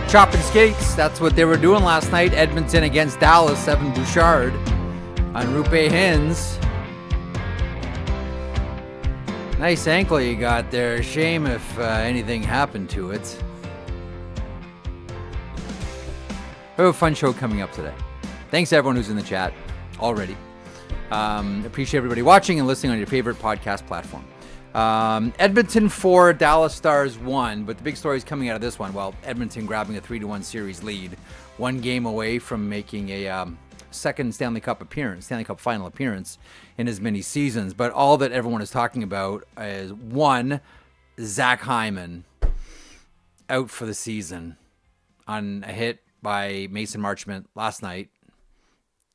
Chopping skates, that's what they were doing last night. Edmonton against Dallas, Evan Bouchard on Roope Hintz. Nice ankle you got there. Shame if anything happened to it. We have a fun show coming up today. Thanks to everyone who's in the chat already. Appreciate everybody watching and listening on your favorite podcast platform. Edmonton 4, Dallas Stars 1, but the big story is coming out of this one. Well, Edmonton grabbing a 3-1 series lead, one game away from making a second Stanley Cup Final appearance in as many seasons. But all that everyone is talking about is, one, Zach Hyman out for the season on a hit by Mason Marchment last night.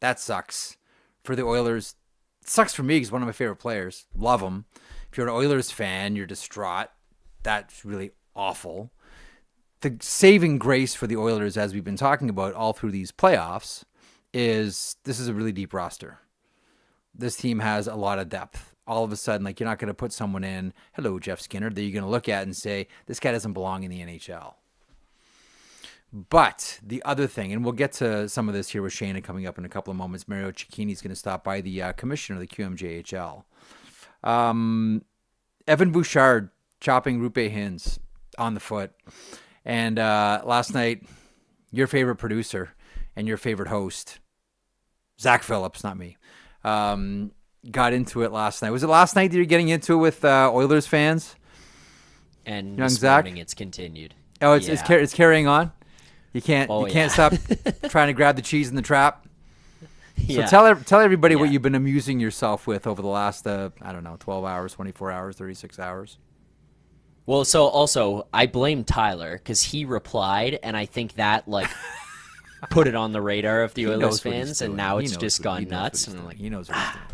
That sucks for the Oilers. It sucks for me because one of my favorite players. Love him. If you're an Oilers fan, you're distraught. That's really awful. The saving grace for the Oilers, as we've been talking about all through these playoffs, is this is a really deep roster. This team has a lot of depth. All of a sudden, like, you're not going to put someone in, hello, Jeff Skinner, that you're going to look at and say, this guy doesn't belong in the NHL. But the other thing, and we'll get to some of this here with Shayna coming up in a couple of moments. Mario Cecchini is going to stop by, the commissioner of the QMJHL. Evan Bouchard chopping Roope Hintz on the foot. And last night, your favorite producer and your favorite host, Zach Phillips, not me, got into it last night. Was it last night that you're getting into it with Oilers fans? And young this Zach? morning it's continued. Oh, it's carrying on? You can't stop trying to grab the cheese in the trap? So tell everybody what you've been amusing yourself with over the last, 12 hours, 24 hours, 36 hours. Well, so also, I blame Tyler because he replied, and I think that, put it on the radar of the Oilers fans, and now it's just gone nuts. And he knows what he's doing.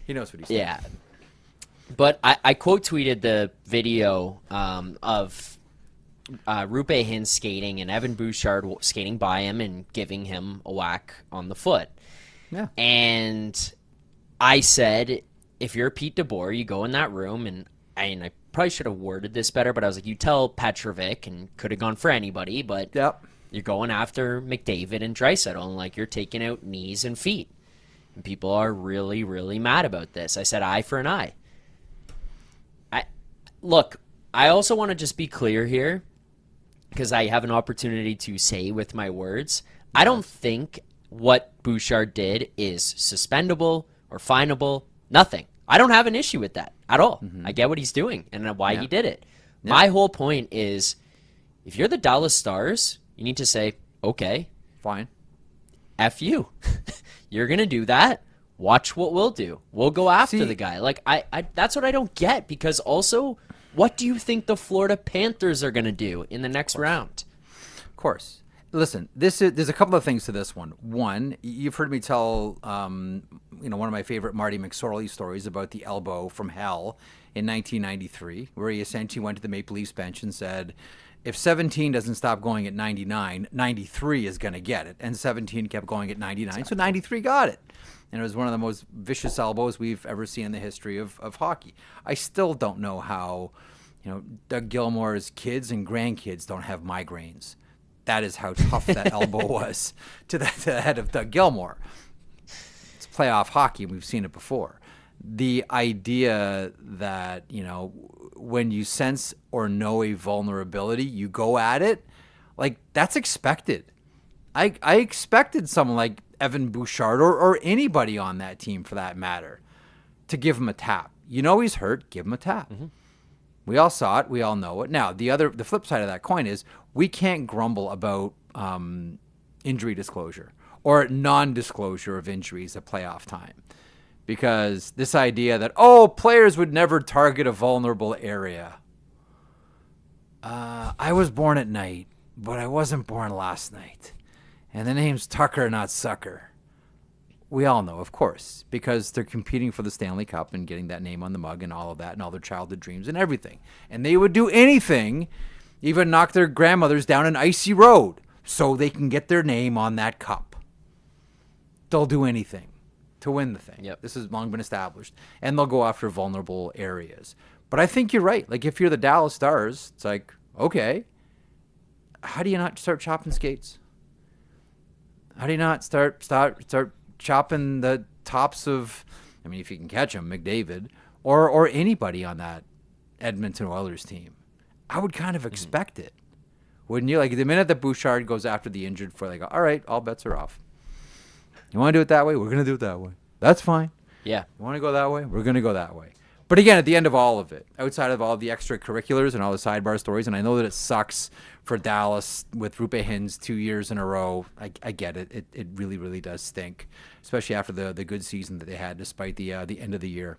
He knows what he's doing. Yeah. But I quote tweeted the video of Roope Hintz skating and Evan Bouchard skating by him and giving him a whack on the foot. Yeah. And I said, if you're Pete DeBoer, you go in that room, and I probably should have worded this better, but I was like, you tell Petrovic, and could have gone for anybody, but you're going after McDavid and Draisaitl, and you're taking out knees and feet. And people are really, really mad about this. I said eye for an eye. Look, I also want to just be clear here, because I have an opportunity to say with my words, I don't think what Bouchard did is suspendable or finable. Nothing. I don't have an issue with that at all. Mm-hmm. I get what he's doing and why he did it. Yeah. My whole point is, if you're the Dallas Stars, you need to say, okay, fine. F you. You're going to do that. Watch what we'll do. We'll go after the guy. I that's what I don't get, because also, what do you think the Florida Panthers are going to do in the next round? Of course. Listen, there's a couple of things to this one. One, you've heard me tell, one of my favorite Marty McSorley stories about the elbow from hell in 1993, where he essentially went to the Maple Leafs bench and said, if 17 doesn't stop going at 99, 93 is going to get it. And 17 kept going at 99, so 93 got it. And it was one of the most vicious elbows we've ever seen in the history of hockey. I still don't know how, Doug Gilmour's kids and grandkids don't have migraines. That is how tough that elbow was to the head of Doug Gilmour. It's playoff hockey. We've seen it before. The idea that, when you sense or know a vulnerability, you go at it, that's expected. I expected someone like Evan Bouchard or anybody on that team, for that matter, to give him a tap. He's hurt, give him a tap. Mm-hmm. We all saw it. We all know it. Now, the flip side of that coin is we can't grumble about injury disclosure or non-disclosure of injuries at playoff time, because this idea that, players would never target a vulnerable area. I was born at night, but I wasn't born last night. And the name's Tucker, not Sucker. We all know, of course, because they're competing for the Stanley Cup and getting that name on the mug and all of that and all their childhood dreams and everything. And they would do anything, even knock their grandmothers down an icy road so they can get their name on that cup. They'll do anything to win the thing. Yep. This has long been established. And they'll go after vulnerable areas. But I think you're right. If you're the Dallas Stars, it's okay. how do you not start chopping skates? How do you not start chopping the tops of, I mean, if you can catch them, McDavid, or anybody on that Edmonton Oilers team? I would kind of expect it, wouldn't you? Like the minute that Bouchard goes after the injured for, like, all right, all bets are off. You want to do it that way? We're going to do it that way. That's fine. Yeah. You want to go that way? We're going to go that way. But again, at the end of all of it, outside of all the extracurriculars and all the sidebar stories, and I know that it sucks for Dallas with Rupe Hintz 2 years in a row. I get it. It really, really does stink, especially after the good season that they had despite the end of the year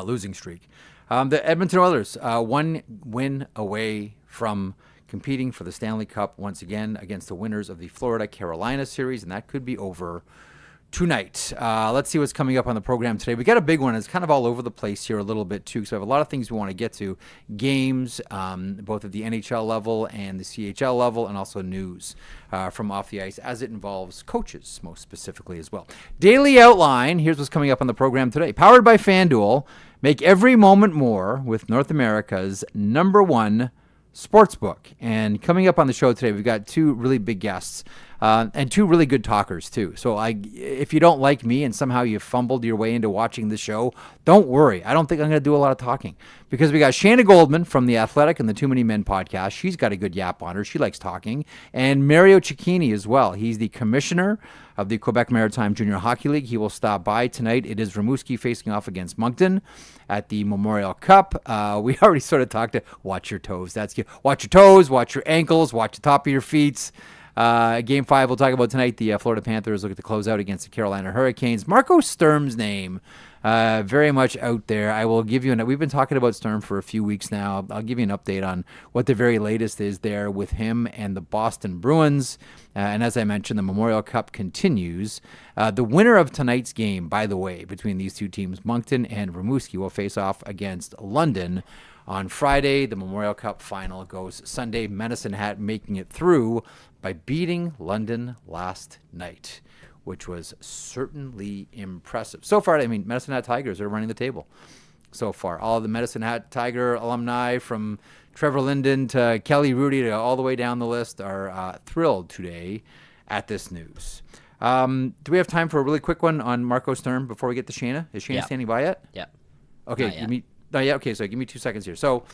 losing streak. The Edmonton Oilers, 1 win away from competing for the Stanley Cup once again against the winners of the Florida-Carolina series, and that could be over tonight. Let's see what's coming up on the program today. We got a big one. It's kind of all over the place here a little bit too, so I have a lot of things we want to get to. Games, both at the NHL level and the CHL level, and also news from off the ice as it involves coaches most specifically as well. Daily outline, here's what's coming up on the program today. Powered by FanDuel, make every moment more with North America's #1 sportsbook. And coming up on the show today, we've got 2 really big guests and 2 really good talkers too. So if you don't like me and somehow you fumbled your way into watching the show, don't worry. I don't think I'm going to do a lot of talking because we got Shayna Goldman from The Athletic and the Too Many Men podcast. She's got a good yap on her. She likes talking. And Mario Cecchini as well. He's the commissioner of the Quebec Maritime Junior Hockey League. He will stop by tonight. It is Rimouski facing off against Moncton at the Memorial Cup. We already sort of talked to watch your toes. That's good. Watch your toes, watch your ankles, watch the top of your feet. Game 5 we'll talk about tonight. The Florida Panthers look at the closeout against the Carolina Hurricanes. Marco Sturm's name very much out there. I will give you we've been talking about Sturm for a few weeks now. I'll give you an update on what the very latest is there with him and the Boston Bruins. And as I mentioned, the Memorial Cup continues. The winner of tonight's game, by the way, between these 2 teams, Moncton and Rimouski, will face off against London on Friday. The Memorial Cup final goes Sunday. Medicine Hat making it through by beating London last night, which was certainly impressive. So far, I mean, Medicine Hat Tigers are running the table so far. All the Medicine Hat Tiger alumni, from Trevor Linden to Kelly Rudy to all the way down the list, are thrilled today at this news. Do we have time for a really quick one on Marco Sturm before we get to Shayna? Is Shayna standing by yet? Yeah. Okay, okay, so give me 2 seconds here. So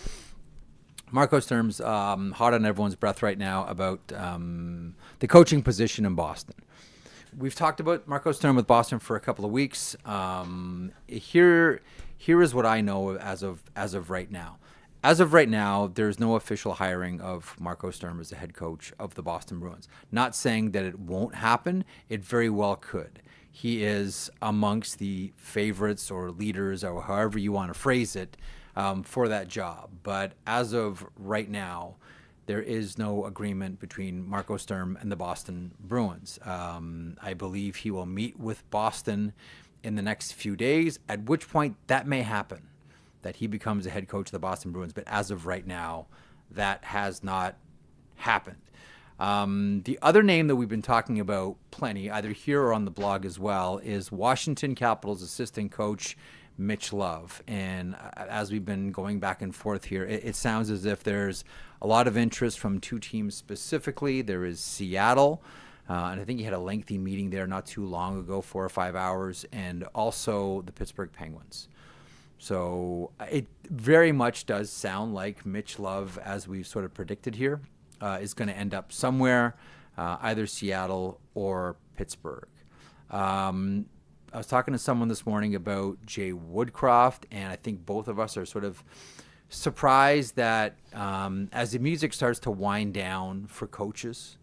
Marco Sturm's hot on everyone's breath right now about the coaching position in Boston. We've talked about Marco Sturm with Boston for a couple of weeks. Here is what I know as of right now. As of right now, there's no official hiring of Marco Sturm as the head coach of the Boston Bruins. Not saying that it won't happen. It very well could. He is amongst the favorites or leaders, or however you want to phrase it, for that job. But as of right now, there is no agreement between Marco Sturm and the Boston Bruins. I believe he will meet with Boston in the next few days, at which point that may happen, that he becomes the head coach of the Boston Bruins. But as of right now, that has not happened. The other name that we've been talking about plenty, either here or on the blog as well, is Washington Capitals assistant coach Mitch Love. And as we've been going back and forth here, it sounds as if there's a lot of interest from 2 teams specifically. There is Seattle, and I think he had a lengthy meeting there not too long ago, 4 or 5 hours, and also the Pittsburgh Penguins. So it very much does sound like Mitch Love, as we've sort of predicted here, is going to end up somewhere, either Seattle or Pittsburgh. I was talking to someone this morning about Jay Woodcroft, and I think both of us are sort of surprised that as the music starts to wind down for coaches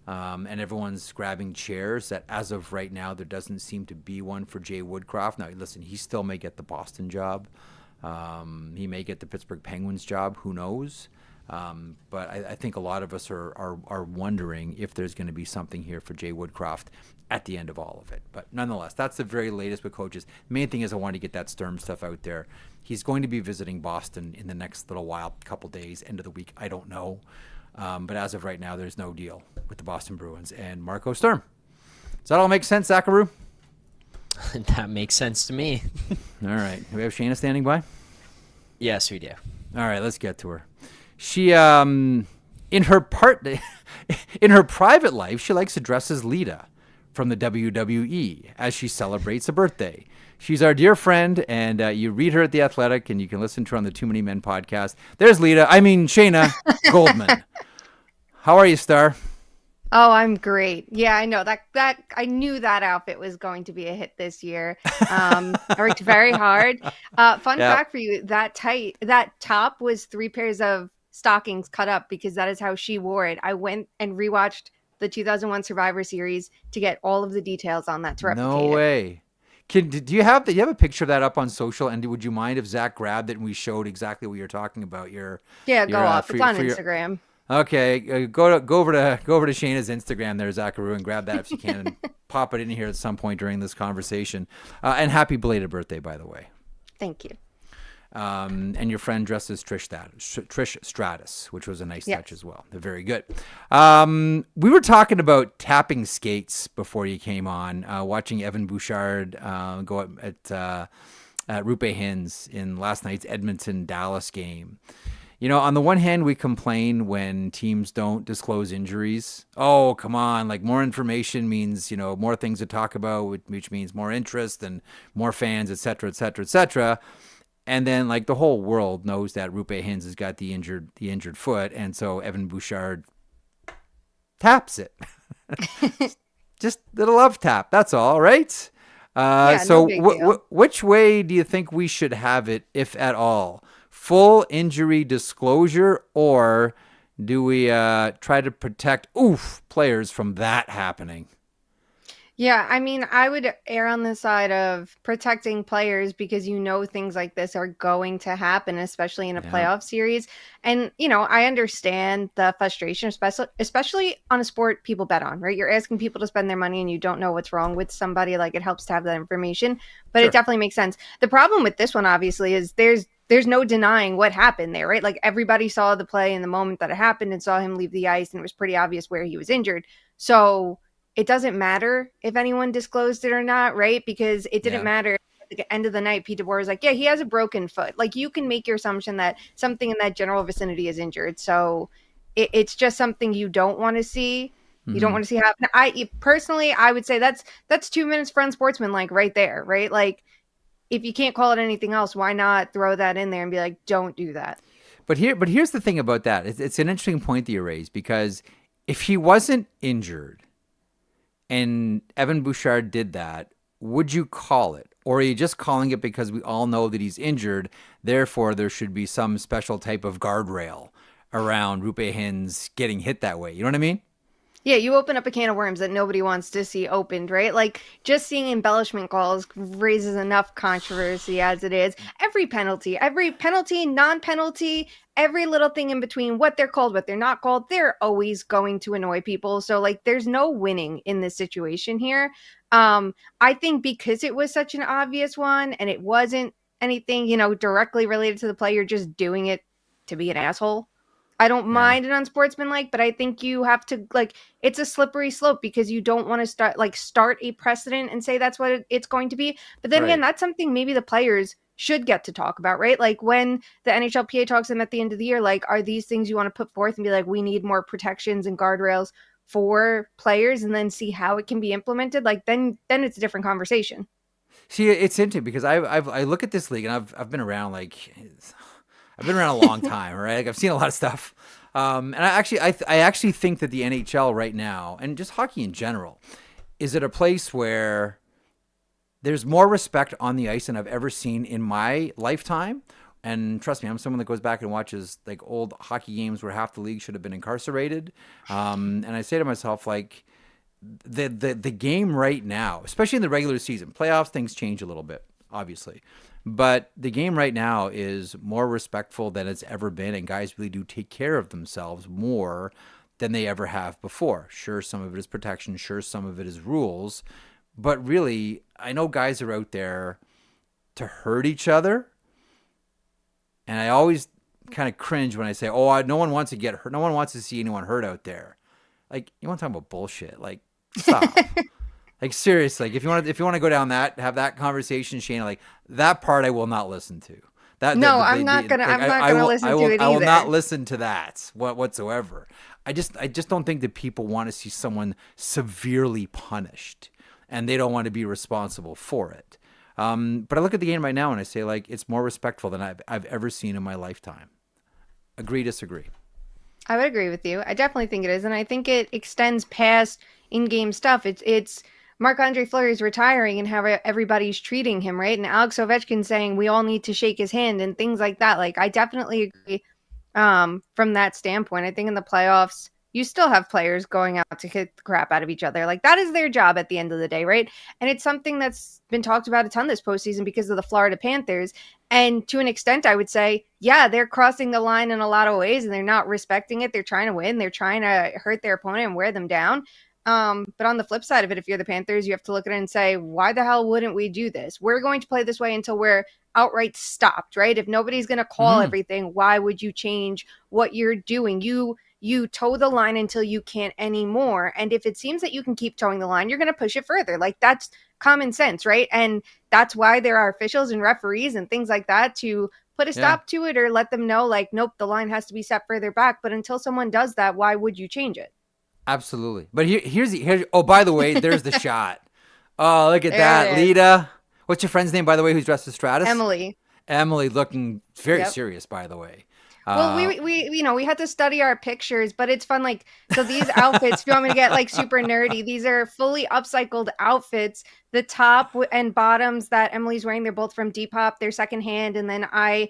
and everyone's grabbing chairs, that as of right now there doesn't seem to be one for Jay Woodcroft. Now, listen, he still may get the Boston job. He may get the Pittsburgh Penguins job. Who knows? But I think a lot of us are wondering if there's going to be something here for Jay Woodcroft at the end of all of it. But nonetheless, that's the very latest with coaches. Main thing is I want to get that Sturm stuff out there. He's going to be visiting Boston in the next little while, couple days, end of the week. I don't know. But as of right now, there's no deal with the Boston Bruins and Marco Sturm. Does that all make sense, Zacharu? That makes sense to me. All right. Do we have Shayna standing by? Yes, we do. All right, let's get to her. She In her in her private life, she likes to dress as Lita from the WWE as she celebrates a birthday. She's our dear friend, and you read her at The Athletic, and you can listen to her on the Too Many Men podcast. There's Shayna Goldman. How are you, Star? Oh, I'm great. Yeah, I know that I knew that outfit was going to be a hit this year. I worked very hard. Fun fact for you, that top was 3 pairs of stockings cut up because that is how she wore it. I went and rewatched the 2001 Survivor Series to get all of the details on that to replicate No way. Do you have a picture of that up on social? And would you mind if Zach grabbed it and we showed exactly what you're talking about? Go off. It's on Instagram. Okay, go over to Shayna's Instagram there, Zachary, and grab that if you can, and pop it in here at some point during this conversation. And happy belated birthday, by the way. Thank you. And your friend dressed as Trish Stratus, which was a nice touch as well. They're very good. We were talking about tapping skates before you came on, watching Evan Bouchard go at Rupe Hins in last night's Edmonton-Dallas game. On the one hand, we complain when teams don't disclose injuries. Oh, come on. Like, more information means, more things to talk about, which means more interest and more fans, et cetera, et cetera, et cetera. And then, like, the whole world knows that Rupe Hins has got the injured foot, and so Evan Bouchard taps it. Just a little love tap. That's all, right? Which way do you think we should have it, if at all? Full injury disclosure, or do we try to protect players from that happening? Yeah, I mean, I would err on the side of protecting players because things like this are going to happen, especially in a playoff series. And, I understand the frustration, especially on a sport people bet on, right? You're asking people to spend their money and you don't know what's wrong with somebody. Like, it helps to have that information, but It definitely makes sense. The problem with this one, obviously, is there's no denying what happened there, right? Like, everybody saw the play in the moment that it happened and saw him leave the ice, and it was pretty obvious where he was injured. So it doesn't matter if anyone disclosed it or not, right? Because it didn't matter. At the end of the night, Pete DeBoer was like, yeah, he has a broken foot. Like, you can make your assumption that something in that general vicinity is injured. So it's just something you don't want to see. Mm-hmm. You don't want to see happen. I would say that's 2 minutes for unsportsmanlike right there, right? Like, if you can't call it anything else, why not throw that in there and be like, don't do that? But here's the thing about that. It's an interesting point that you raised, because if he wasn't injured and Evan Bouchard did that, would you call it? Or are you just calling it because we all know that he's injured, therefore there should be some special type of guardrail around Rupe Hins getting hit that way? You know what I mean? Yeah, you open up a can of worms that nobody wants to see opened, right? Like, just seeing embellishment calls raises enough controversy as it is. Every penalty, non-penalty, every little thing in between, what they're called, what they're not called, they're always going to annoy people. So, like, there's no winning in this situation here. I think because it was such an obvious one and it wasn't anything, directly related to the play, you're just doing it to be an asshole. I don't mind it unsportsmanlike, but I think you have to, like, it's a slippery slope because you don't want to start a precedent and say that's what it's going to be. But then again, that's something maybe the players should get to talk about, right? Like, when the NHLPA talks to them at the end of the year, like, are these things you want to put forth and be like, we need more protections and guardrails for players, and then see how it can be implemented? Like, then it's a different conversation. See, it's interesting because I look at this league, and I've been around I've been around a long time, right? Like, I've seen a lot of stuff. And I actually think that the NHL right now, and just hockey in general, is at a place where there's more respect on the ice than I've ever seen in my lifetime. And trust me, I'm someone that goes back and watches, like, old hockey games where half the league should have been incarcerated. And I say to myself, like, the game right now, especially in the regular season, playoffs, things change a little bit, obviously. But the game right now is more respectful than it's ever been, and guys really do take care of themselves more than they ever have before. Sure, some of it is protection. Sure, some of it is rules. But really, I know guys are out there to hurt each other. And I always kind of cringe when I say, no one wants to get hurt. No one wants to see anyone hurt out there. Like, you want to talk about bullshit? Like, stop. Like, seriously, like, if you want to go down have that conversation, Shayna, like, that part I will not listen to. No, I'm not gonna listen to it I will either. not listen to that whatsoever. I just don't think that people want to see someone severely punished, and they don't want to be responsible for it. But I look at the game right now and I say, like, it's more respectful than I've ever seen in my lifetime. Agree, disagree? I would agree with you. I definitely think it is, and I think it extends past in-game stuff. It's Marc-Andre Fleury's retiring and how everybody's treating him, right? And Alex Ovechkin saying we all need to shake his hand and things like that. Like, I definitely agree from that standpoint. I think in the playoffs, you still have players going out to hit the crap out of each other. Like, that is their job at the end of the day, right? And it's something that's been talked about a ton this postseason because of the Florida Panthers. And to an extent, I would say, yeah, they're crossing the line in a lot of ways and they're not respecting it. They're trying to win. They're trying to hurt their opponent and wear them down. But on the flip side of it, if you're the Panthers, you have to look at it and say, why the hell wouldn't we do this? We're going to play this way until we're outright stopped, right? If nobody's going to call everything, why would you change what you're doing? You toe the line until you can't anymore. And if it seems that you can keep towing the line, you're going to push it further. Like, that's common sense, right? And that's why there are officials and referees and things like that to put a stop to it or let them know, like, nope, the line has to be set further back. But until someone does that, why would you change it? Absolutely. But here's oh, by the way, there's the shot. Oh, look at that. Lita. What's your friend's name, by the way, who's dressed as Stratus? Emily looking very serious, by the way. Well, we had to study our pictures, but it's fun. Like, so these outfits, if you want me to get like super nerdy, these are fully upcycled outfits. The top and bottoms that Emily's wearing, they're both from Depop. They're secondhand. And then I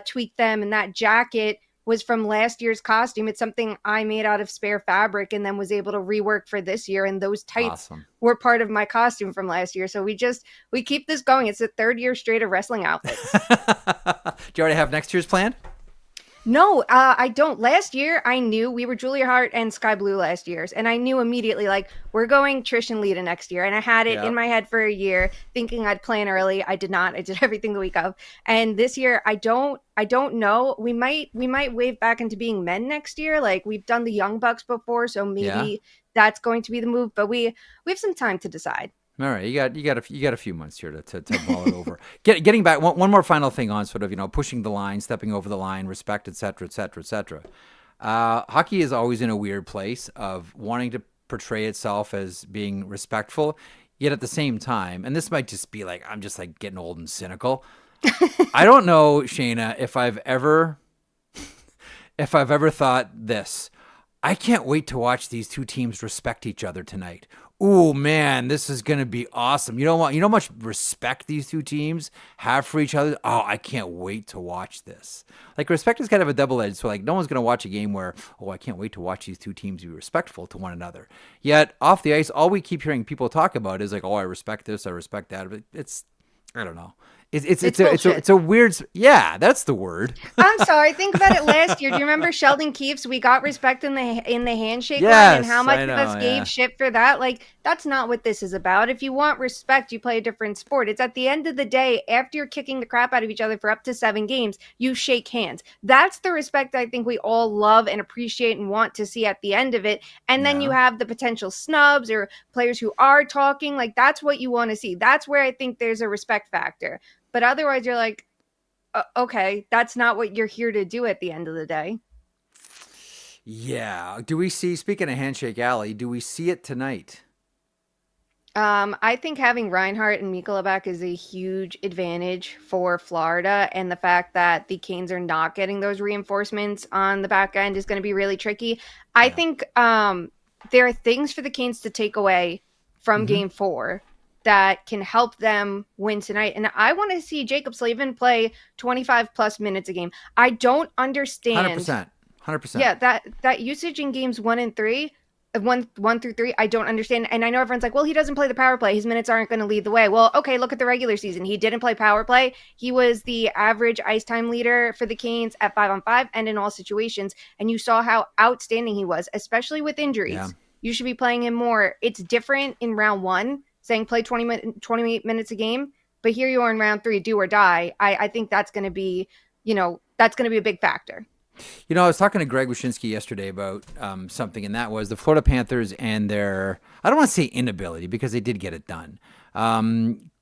tweaked them. And that jacket was from last year's costume. It's something I made out of spare fabric and then was able to rework for this year. And those tights were part of my costume from last year. So we keep this going. It's the third year straight of wrestling outfits. Do you already have next year's planned? No, I don't. Last year, I knew we were Julia Hart and Sky Blue last year. And I knew immediately, like, we're going Trish and Lita next year. And I had it in my head for a year thinking I'd plan early. I did not. I did everything the week of. And this year, I don't know. We might wave back into being men next year. Like, we've done the Young Bucks before. So maybe that's going to be the move. But we have some time to decide. All right, you got a few months here to mull it over. Getting back, one more final thing on sort of, pushing the line, stepping over the line, respect, et cetera, et cetera, et cetera. Hockey is always in a weird place of wanting to portray itself as being respectful, yet at the same time, and this might just be like I'm just like getting old and cynical. I don't know, Shayna, if I've ever thought this. I can't wait to watch these two teams respect each other tonight. Ooh, man, this is going to be awesome. You know what? You know how much respect these two teams have for each other? Oh, I can't wait to watch this. Like, respect is kind of a double-edged. So, like, no one's going to watch a game where, oh, I can't wait to watch these two teams be respectful to one another. Yet, off the ice, all we keep hearing people talk about is like, oh, I respect this, I respect that. But I don't know. It's a weird, that's the word. I'm sorry. Think about it last year. Do you remember Sheldon Keefe's "We Got Respect in the Handshake" line and how much of us gave shit for that? Like, that's not what this is about. If you want respect, you play a different sport. It's at the end of the day, after you're kicking the crap out of each other for up to 7 games, you shake hands. That's the respect I think we all love and appreciate and want to see at the end of it. And then you have the potential snubs or players who are talking. Like, that's what you want to see. That's where I think there's a respect factor. But otherwise, you're like, okay, that's not what you're here to do at the end of the day. Yeah. Do we see, speaking of Handshake Alley, do we see it tonight? I think having Reinhart and Michalabek is a huge advantage for Florida. And the fact that the Canes are not getting those reinforcements on the back end is going to be really tricky. I think there are things for the Canes to take away from Game 4 that can help them win tonight. And I want to see Jacob Slavin play 25 plus minutes a game. I don't understand. 100%. Yeah, that usage in games 1 through 3, I don't understand. And I know everyone's like, well, he doesn't play the power play. His minutes aren't going to lead the way. Well, okay, look at the regular season. He didn't play power play. He was the average ice time leader for the Canes at 5-on-5 and in all situations. And you saw how outstanding he was, especially with injuries. Yeah. You should be playing him more. It's different in round 1. Saying play 28 minutes a game, but here you are in round 3, do or die. I think that's going to be, that's going to be a big factor. I was talking to Greg Wyshynski yesterday about something, and that was the Florida Panthers and their, I don't want to say inability because they did get it done,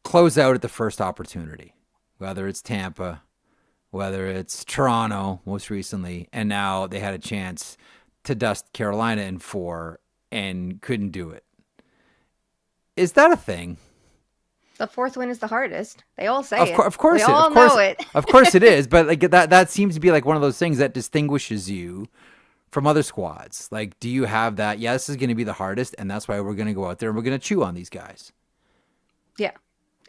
close out at the first opportunity, whether it's Tampa, whether it's Toronto most recently, and now they had a chance to dust Carolina in 4 and couldn't do it. Is that a thing? The fourth win is the hardest. They all say it. Of course, we all know it. Of course it is, but like that seems to be like one of those things that distinguishes you from other squads. Like, do you have that? Yeah, this is going to be the hardest, and that's why we're going to go out there and we're going to chew on these guys. Yeah.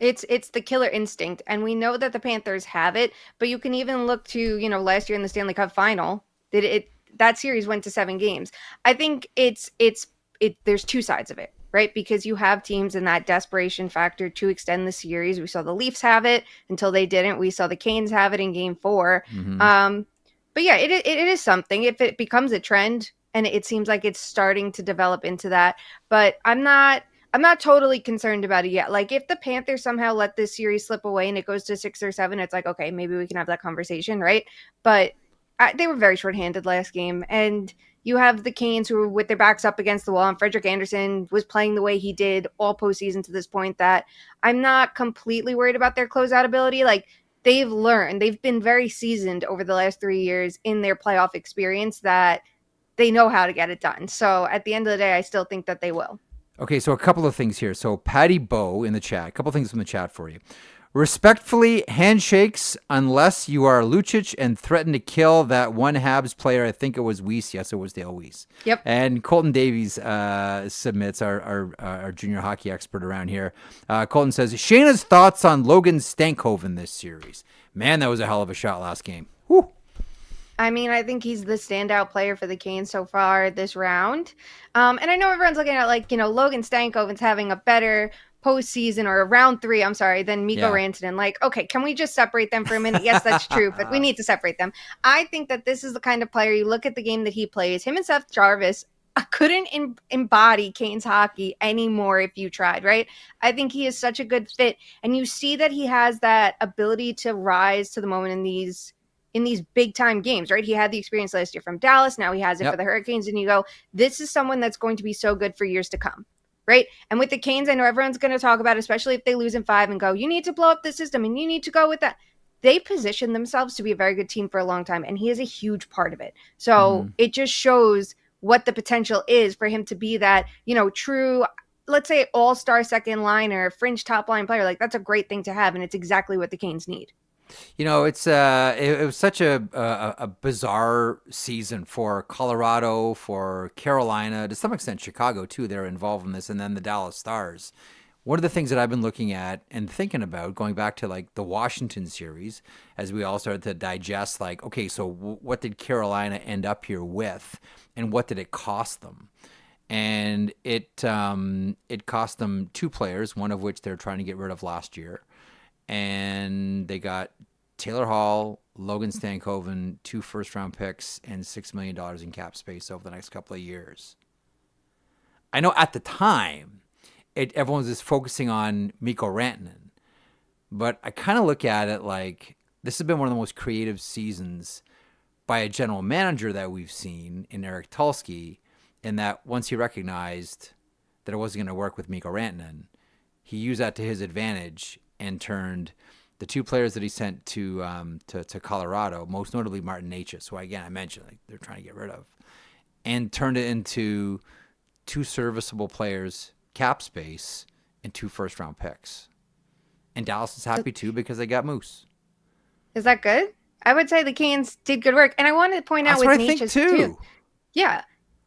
It's the killer instinct, and we know that the Panthers have it, but you can even look to, last year in the Stanley Cup Final, that series went to 7 games. I think there's two sides of it, right? Because you have teams in that desperation factor to extend the series. We saw the Leafs have it until they didn't. We saw the Canes have it in game 4. Mm-hmm. But yeah, it is something. If it becomes a trend, and it seems like it's starting to develop into that, but I'm not totally concerned about it yet. Like, if the Panthers somehow let this series slip away and it goes to 6 or 7, it's like, okay, maybe we can have that conversation, right? But they were very shorthanded last game, and you have the Canes who were with their backs up against the wall, and Frederik Andersen was playing the way he did all postseason to this point, that I'm not completely worried about their closeout ability. Like, they've learned, they've been very seasoned over the last 3 years in their playoff experience, that they know how to get it done. So at the end of the day, I still think that they will. Okay, so a couple of things here. So Patty Bow in the chat, a couple of things from the chat for you. Respectfully, handshakes unless you are Lucic and threaten to kill that one Habs player. I think it was Weiss. Yes, it was Dale Weiss. Yep. And Colton Davies submits, our junior hockey expert around here. Colton says, Shayna's thoughts on Logan Stankoven this series. Man, that was a hell of a shot last game. Whew. I mean, I think he's the standout player for the Canes so far this round. And I know everyone's looking at, Logan Stankoven's having a better postseason, or round 3, I'm sorry, than Mikko Rantanen. Like, okay, can we just separate them for a minute? Yes, that's true, but we need to separate them. I think that this is the kind of player, you look at the game that he plays, him and Seth Jarvis couldn't embody Canes hockey anymore if you tried, right? I think he is such a good fit, and you see that he has that ability to rise to the moment in these big time games, right? He had the experience last year from Dallas. Now he has it for the Hurricanes, and you go, this is someone that's going to be so good for years to come, right? And with the Canes, I know everyone's going to talk about, especially if they lose in 5 and go, you need to blow up the system and you need to go with that. They position themselves to be a very good team for a long time, and he is a huge part of it. So it just shows what the potential is for him to be that, true, let's say, all-star second liner, fringe top line player. Like, that's a great thing to have, and it's exactly what the Canes need. It's it was such a bizarre season for Colorado, for Carolina, to some extent Chicago too. They're involved in this, and then the Dallas Stars. One of the things that I've been looking at and thinking about, going back to like the Washington series, as we all started to digest, like, okay, so what did Carolina end up here with, and what did it cost them? And it cost them 2 players, one of which they're trying to get rid of last year. And they got Taylor Hall, Logan Stankoven, 2 first-round picks, and $6 million in cap space over the next couple of years. I know at the time, everyone was just focusing on Mikko Rantanen, but I kind of look at it like this has been one of the most creative seasons by a general manager that we've seen in Eric Tulsky, in that once he recognized that it wasn't going to work with Mikko Rantanen, he used that to his advantage and turned the 2 players that he sent to Colorado, most notably Martin Necas, who again I mentioned like they're trying to get rid of, and turned it into 2 serviceable players, cap space, and 2 first-round picks. And Dallas is happy too because they got Moose. Is that good? I would say the Canes did good work, and I wanted to point out with Necas too. Yeah,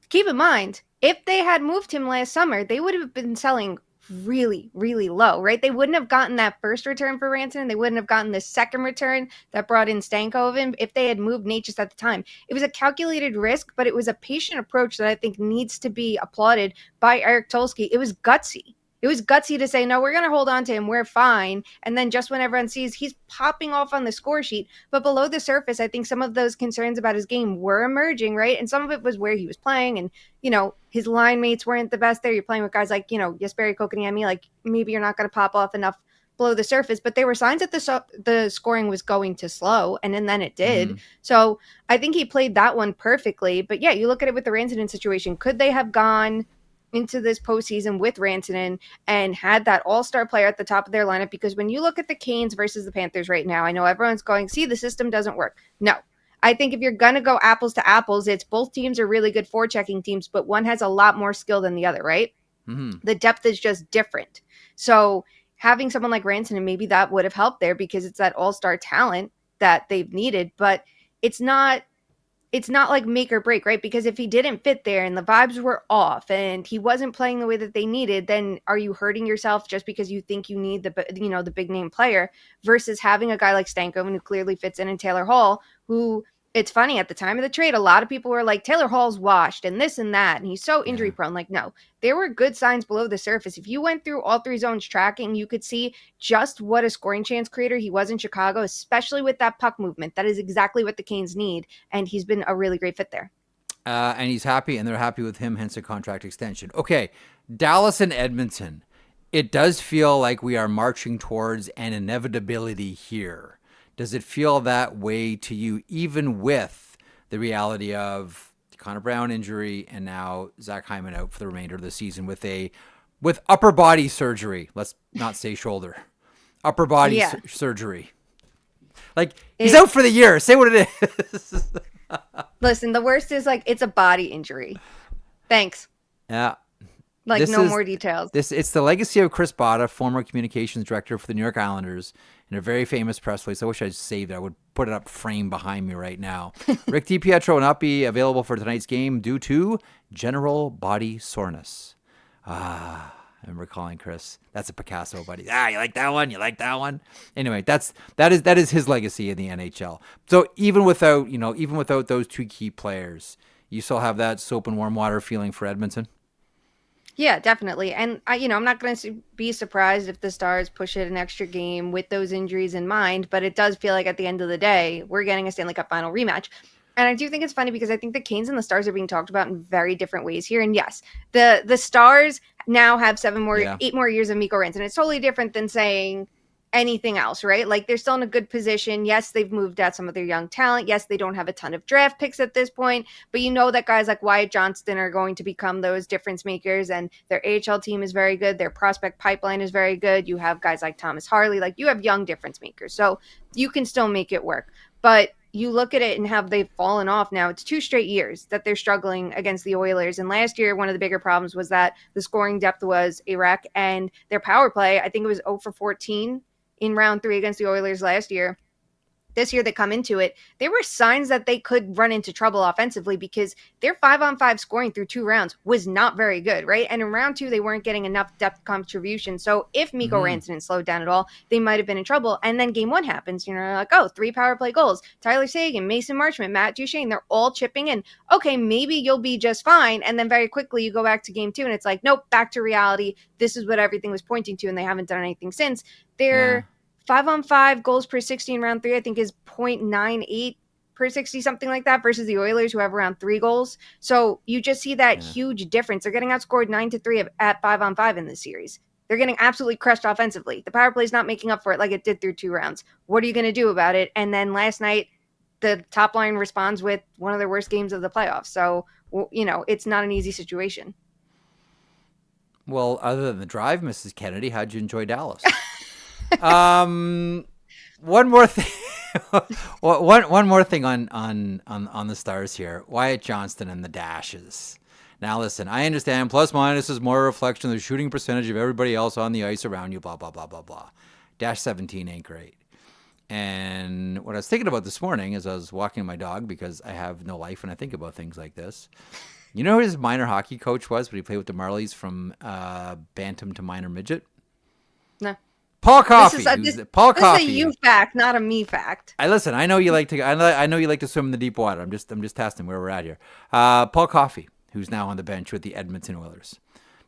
keep in mind, if they had moved him last summer, they would have been selling really, really low, right? They wouldn't have gotten that first return for Rantanen. They wouldn't have gotten the second return that brought in Stankoven if they had moved Necas at the time. It was a calculated risk, but it was a patient approach that I think needs to be applauded by Eric Tulsky. It was gutsy. It was gutsy to say, no, we're going to hold on to him. We're fine. And then just when everyone sees he's popping off on the score sheet, but below the surface, I think some of those concerns about his game were emerging, right? And some of it was where he was playing, and, his line mates weren't the best there. You're playing with guys like, Jesperi Kotkaniemi, like maybe you're not going to pop off enough below the surface, but there were signs that the scoring was going to slow, and then it did. Mm-hmm. So I think he played that one perfectly. But yeah, you look at it with the Rantanen situation. Could they have gone into this postseason with Rantanen and had that all-star player at the top of their lineup. Because when you look at the Canes versus the Panthers right now, I know everyone's going, see, the system doesn't work. No. I think if you're going to go apples to apples, it's both teams are really good forechecking teams, but one has a lot more skill than the other, right? Mm-hmm. The depth is just different. So having someone like Rantanen, maybe that would have helped there because it's that all-star talent that they've needed, but it's not like make or break, right? Because if he didn't fit there and the vibes were off and he wasn't playing the way that they needed, then are you hurting yourself just because you think you need the big name player versus having a guy like Stankoven who clearly fits in, and Taylor Hall, who, it's funny, at the time of the trade, a lot of people were like, Taylor Hall's washed and this and that, and he's so injury prone. Like, no, there were good signs below the surface. If you went through all three zones tracking, you could see just what a scoring chance creator he was in Chicago, especially with that puck movement. That is exactly what the Canes need, and he's been a really great fit there. And he's happy, and they're happy with him, hence a contract extension. Okay, Dallas and Edmonton. It does feel like we are marching towards an inevitability here. Does it feel that way to you, even with the reality of the Connor Brown injury and now Zach Hyman out for the remainder of the season with upper body surgery? Let's not say shoulder. Upper body surgery. Like, he's out for the year. Say what it is. Listen, the worst is, like, it's a body injury. Thanks. Yeah. Like, no more details. It's the legacy of Chris Botta, former communications director for the New York Islanders, in a very famous press release. I wish I'd saved it. I would put it up frame behind me right now. Rick DiPietro will not be available for tonight's game due to general body soreness. I'm recalling Chris. That's a Picasso, buddy. You like that one? You like that one? Anyway, that is his legacy in the NHL. So even without those two key players, you still have that soap and warm water feeling for Edmonton? Yeah, definitely. And I'm not going to be surprised if the Stars push it an extra game with those injuries in mind, but it does feel like at the end of the day, we're getting a Stanley Cup Final rematch. And I do think it's funny because I think the Canes and the Stars are being talked about in very different ways here. And yes, the Stars now have 8 more years of Mikko Rantanen. It's totally different than saying anything else, right? Like, they're still in a good position. Yes, they've moved out some of their young talent. Yes, they don't have a ton of draft picks at this point, but you know that guys like Wyatt Johnston are going to become those difference makers, and their AHL team is very good. Their prospect pipeline is very good. You have guys like Thomas Harley. Like, you have young difference makers, so you can still make it work. But you look at it and how they've fallen off now. It's 2 straight years that they're struggling against the Oilers. And last year, one of the bigger problems was that the scoring depth was a wreck, and their power play, I think it was 0 for 14 in round 3 against the Oilers last year. This year they come into it, there were signs that they could run into trouble offensively because their 5-on-5 scoring through 2 rounds was not very good, right? And in round 2, they weren't getting enough depth contribution. So if Mikko Rantanen slowed down at all, they might have been in trouble. And then game 1 happens, like, 3 power play goals. Tyler Seguin, Mason Marchment, Matt Duchene, they're all chipping in. Okay, maybe you'll be just fine. And then very quickly you go back to game 2 and it's like, nope, back to reality. This is what everything was pointing to, and they haven't done anything since. They're 5-on-5 goals per 60 in round 3, I think, is 0.98 per 60, something like that, versus the Oilers, who have around 3 goals. So you just see that huge difference. They're getting outscored 9-3 at 5-on-5 in this series. They're getting absolutely crushed offensively. The power play is not making up for it like it did through 2 rounds. What are you going to do about it? And then last night, the top line responds with one of their worst games of the playoffs. So, it's not an easy situation. Well, other than the drive, Mrs. Kennedy, how'd you enjoy Dallas? One more thing. one more thing on the Stars here. Wyatt Johnston and the dashes. Now listen, I understand plus minus is more a reflection of the shooting percentage of everybody else on the ice around you, blah, blah, blah, blah, blah. Dash 17 ain't great. And what I was thinking about this morning as I was walking my dog, because I have no life when I think about things like this. You know who his minor hockey coach was when he played with the Marlies from Bantam to minor midget? No. Paul Coffey. Paul Coffey. This is a you fact, not a me fact. I know you like to swim in the deep water. I'm just testing where we're at here. Paul Coffey, who's now on the bench with the Edmonton Oilers.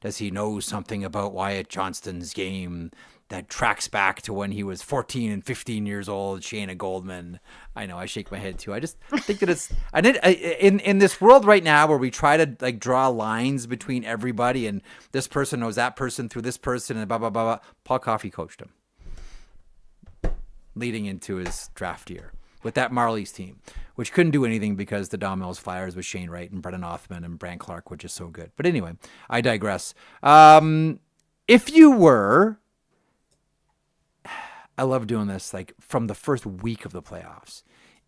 Does he know something about Wyatt Johnston's game that tracks back to when he was 14 and 15 years old? Shayna Goldman. I know, I shake my head too. I just think that it's in this world right now where we try to like draw lines between everybody and this person knows that person through this person and blah blah blah blah. Paul Coffey coached him leading into his draft year with that Marlies team, which couldn't do anything because the Don Mills Flyers with Shane Wright and Brendan Othman and Brant Clark were just so good. But anyway, I digress. If you were, I love doing this, like from the first week of the playoffs.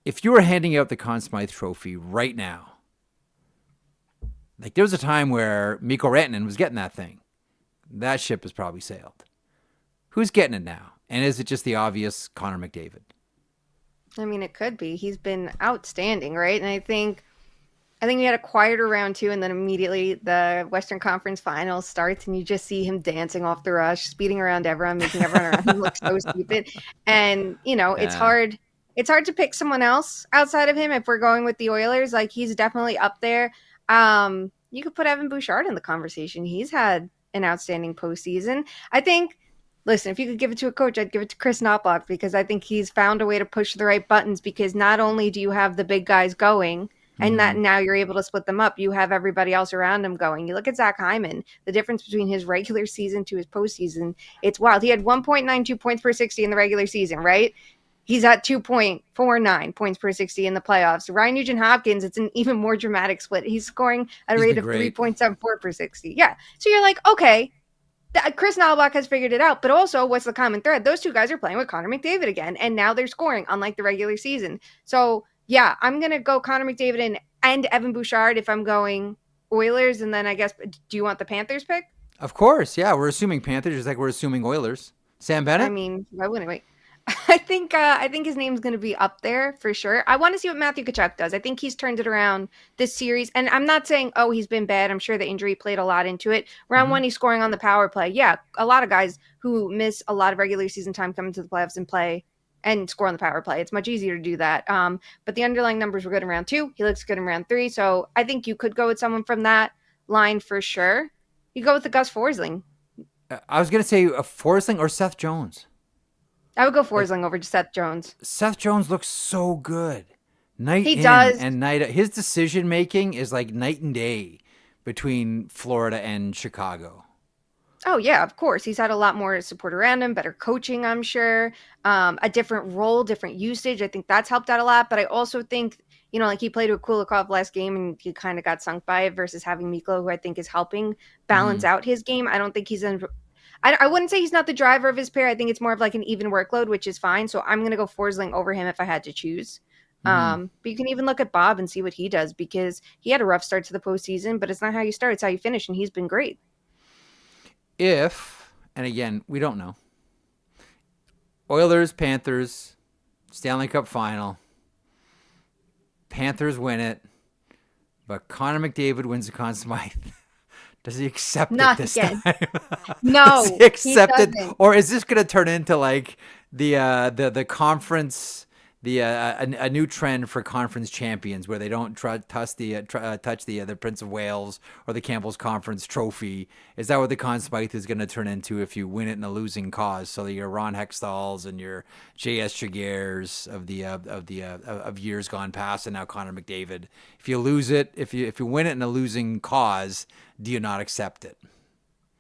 If you were handing out the Conn Smythe Trophy right now, like there was a time where Mikko Rantanen was getting that thing. That ship has probably sailed. Who's getting it now? And is it just the obvious Connor McDavid? I mean, it could be. He's been outstanding, right? And I think we had a quieter round 2, and then immediately the Western Conference Finals starts, and you just see him dancing off the rush, speeding around everyone, making everyone around him look so stupid. And, it's hard. It's hard to pick someone else outside of him if we're going with the Oilers. Like, he's definitely up there. You could put Evan Bouchard in the conversation. He's had an outstanding postseason. I think, listen, if you could give it to a coach, I'd give it to Chris Knoblauch, because I think he's found a way to push the right buttons, because not only do you have the big guys going, and that now you're able to split them up, you have everybody else around him going. You look at Zach Hyman, the difference between his regular season to his postseason, it's wild. He had 1.92 points per 60 in the regular season, right? He's at 2.49 points per 60 in the playoffs. Ryan Nugent-Hopkins, it's an even more dramatic split. He's scoring at a rate of 3.74 per 60. Yeah. So you're like, okay, Chris Knoblauch has figured it out. But also, what's the common thread? Those two guys are playing with Connor McDavid again, and now they're scoring, unlike the regular season. So, yeah, I'm going to go Connor McDavid and Evan Bouchard if I'm going Oilers. And then I guess, do you want the Panthers pick? Of course, yeah. We're assuming Panthers, just like we're assuming Oilers. Sam Bennett? I mean, why wouldn't we? I think his name's going to be up there for sure. I want to see what Matthew Tkachuk does. I think he's turned it around this series. And I'm not saying, he's been bad. I'm sure the injury played a lot into it. Round 1, he's scoring on the power play. Yeah, a lot of guys who miss a lot of regular season time come into the playoffs and play and score on the power play. It's much easier to do that. But the underlying numbers were good in round 2. He looks good in round 3. So I think you could go with someone from that line for sure. You go with the Gus Forsling. I was going to say Forsling or Seth Jones. I would go Forsling over Seth Jones. Seth Jones looks so good. Night he in does. And night out. His decision making is like night and day between Florida and Chicago. Oh, yeah, of course. He's had a lot more support around him, better coaching, I'm sure, a different role, different usage. I think that's helped out a lot. But I also think, like he played with Kulikov last game and he kind of got sunk by it versus having Mikko, who I think is helping balance out his game. I don't think he's I wouldn't say he's not the driver of his pair. I think it's more of like an even workload, which is fine. So I'm going to go Forsling over him if I had to choose. But you can even look at Bob and see what he does, because he had a rough start to the postseason, but it's not how you start, it's how you finish. And he's been great. And again, we don't know. Oilers, Panthers, Stanley Cup Final. Panthers win it, but Connor McDavid wins the Conn Smythe. Does he accept Not it this again. time? No, Does he accept he it, doesn't. or is this going to turn into like the conference, a new trend for conference champions where they don't touch the Prince of Wales or the Campbell's Conference Trophy? Is that what the Conn Smythe is going to turn into if you win it in a losing cause? So your Ron Hextalls and your J.S. Chiguers of years gone past, and now Connor McDavid. If you lose it, if you win it in a losing cause, do you not accept it?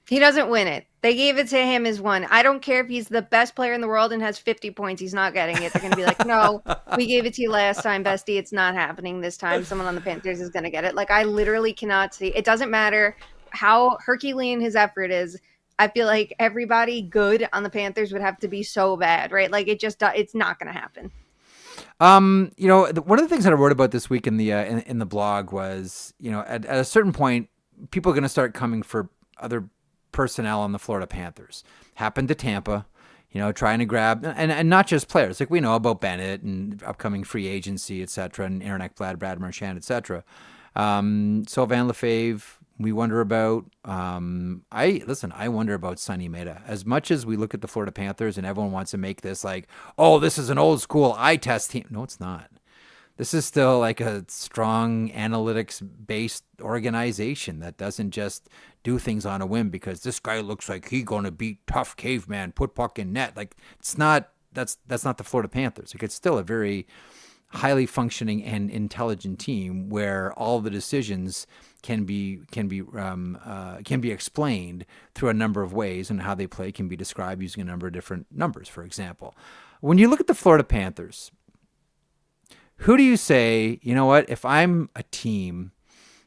He doesn't win it. They gave it to him as one. I don't care if he's the best player in the world and has 50 points. He's not getting it. They're going to be like, no, we gave it to you last time, bestie. It's not happening this time. Someone on the Panthers is going to get it. Like, I literally cannot see. It doesn't matter how Herculean his effort is. I feel like everybody good on the Panthers would have to be so bad, right? Like, it's not going to happen. One of the things that I wrote about this week in the blog was, at a certain point, people are going to start coming for other personnel on the Florida Panthers. Happened to Tampa, trying to grab, and not just players. Like, we know about Bennett and upcoming free agency, et cetera, and Aaron Ekblad, Brad Marchand, et cetera. Sylvain Lefebvre, we wonder about. I wonder about Sonny Mehta. As much as we look at the Florida Panthers and everyone wants to make this like, oh, this is an old school eye test team. No, it's not. This is still like a strong analytics-based organization that doesn't just do things on a whim because this guy looks like he's going to beat tough caveman, put puck in net. Like, it's not. That's not the Florida Panthers. Like, it's still a very highly functioning and intelligent team where all the decisions can be explained through a number of ways, and how they play can be described using a number of different numbers. For example, when you look at the Florida Panthers, Who do you say, you know what, if I'm a team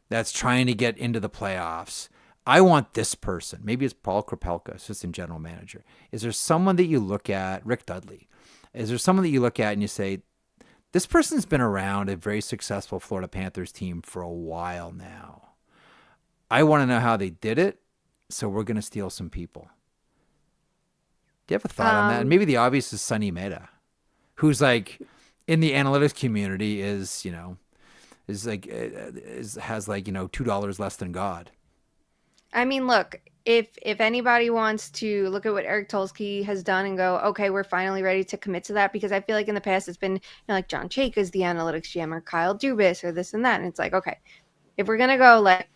that's trying to get into the playoffs, I want this person. Maybe it's Paul Kropelka, assistant general manager. Is there someone that you look at, Rick Dudley? Is there someone that you look at and you say, this person's been around a very successful Florida Panthers team for a while now. I want to know how they did it, so we're going to steal some people. Do you have a thought on that? And maybe the obvious is Sonny Mehta, who's like in the analytics community has like $2 less than God. I mean, look, if anybody wants to look at what Eric Tulsky has done and go, okay, we're finally ready to commit to that, because I feel like in the past it's been like John Chayka's the analytics GM or Kyle Dubas or this and that, and it's like, okay, if we're gonna go like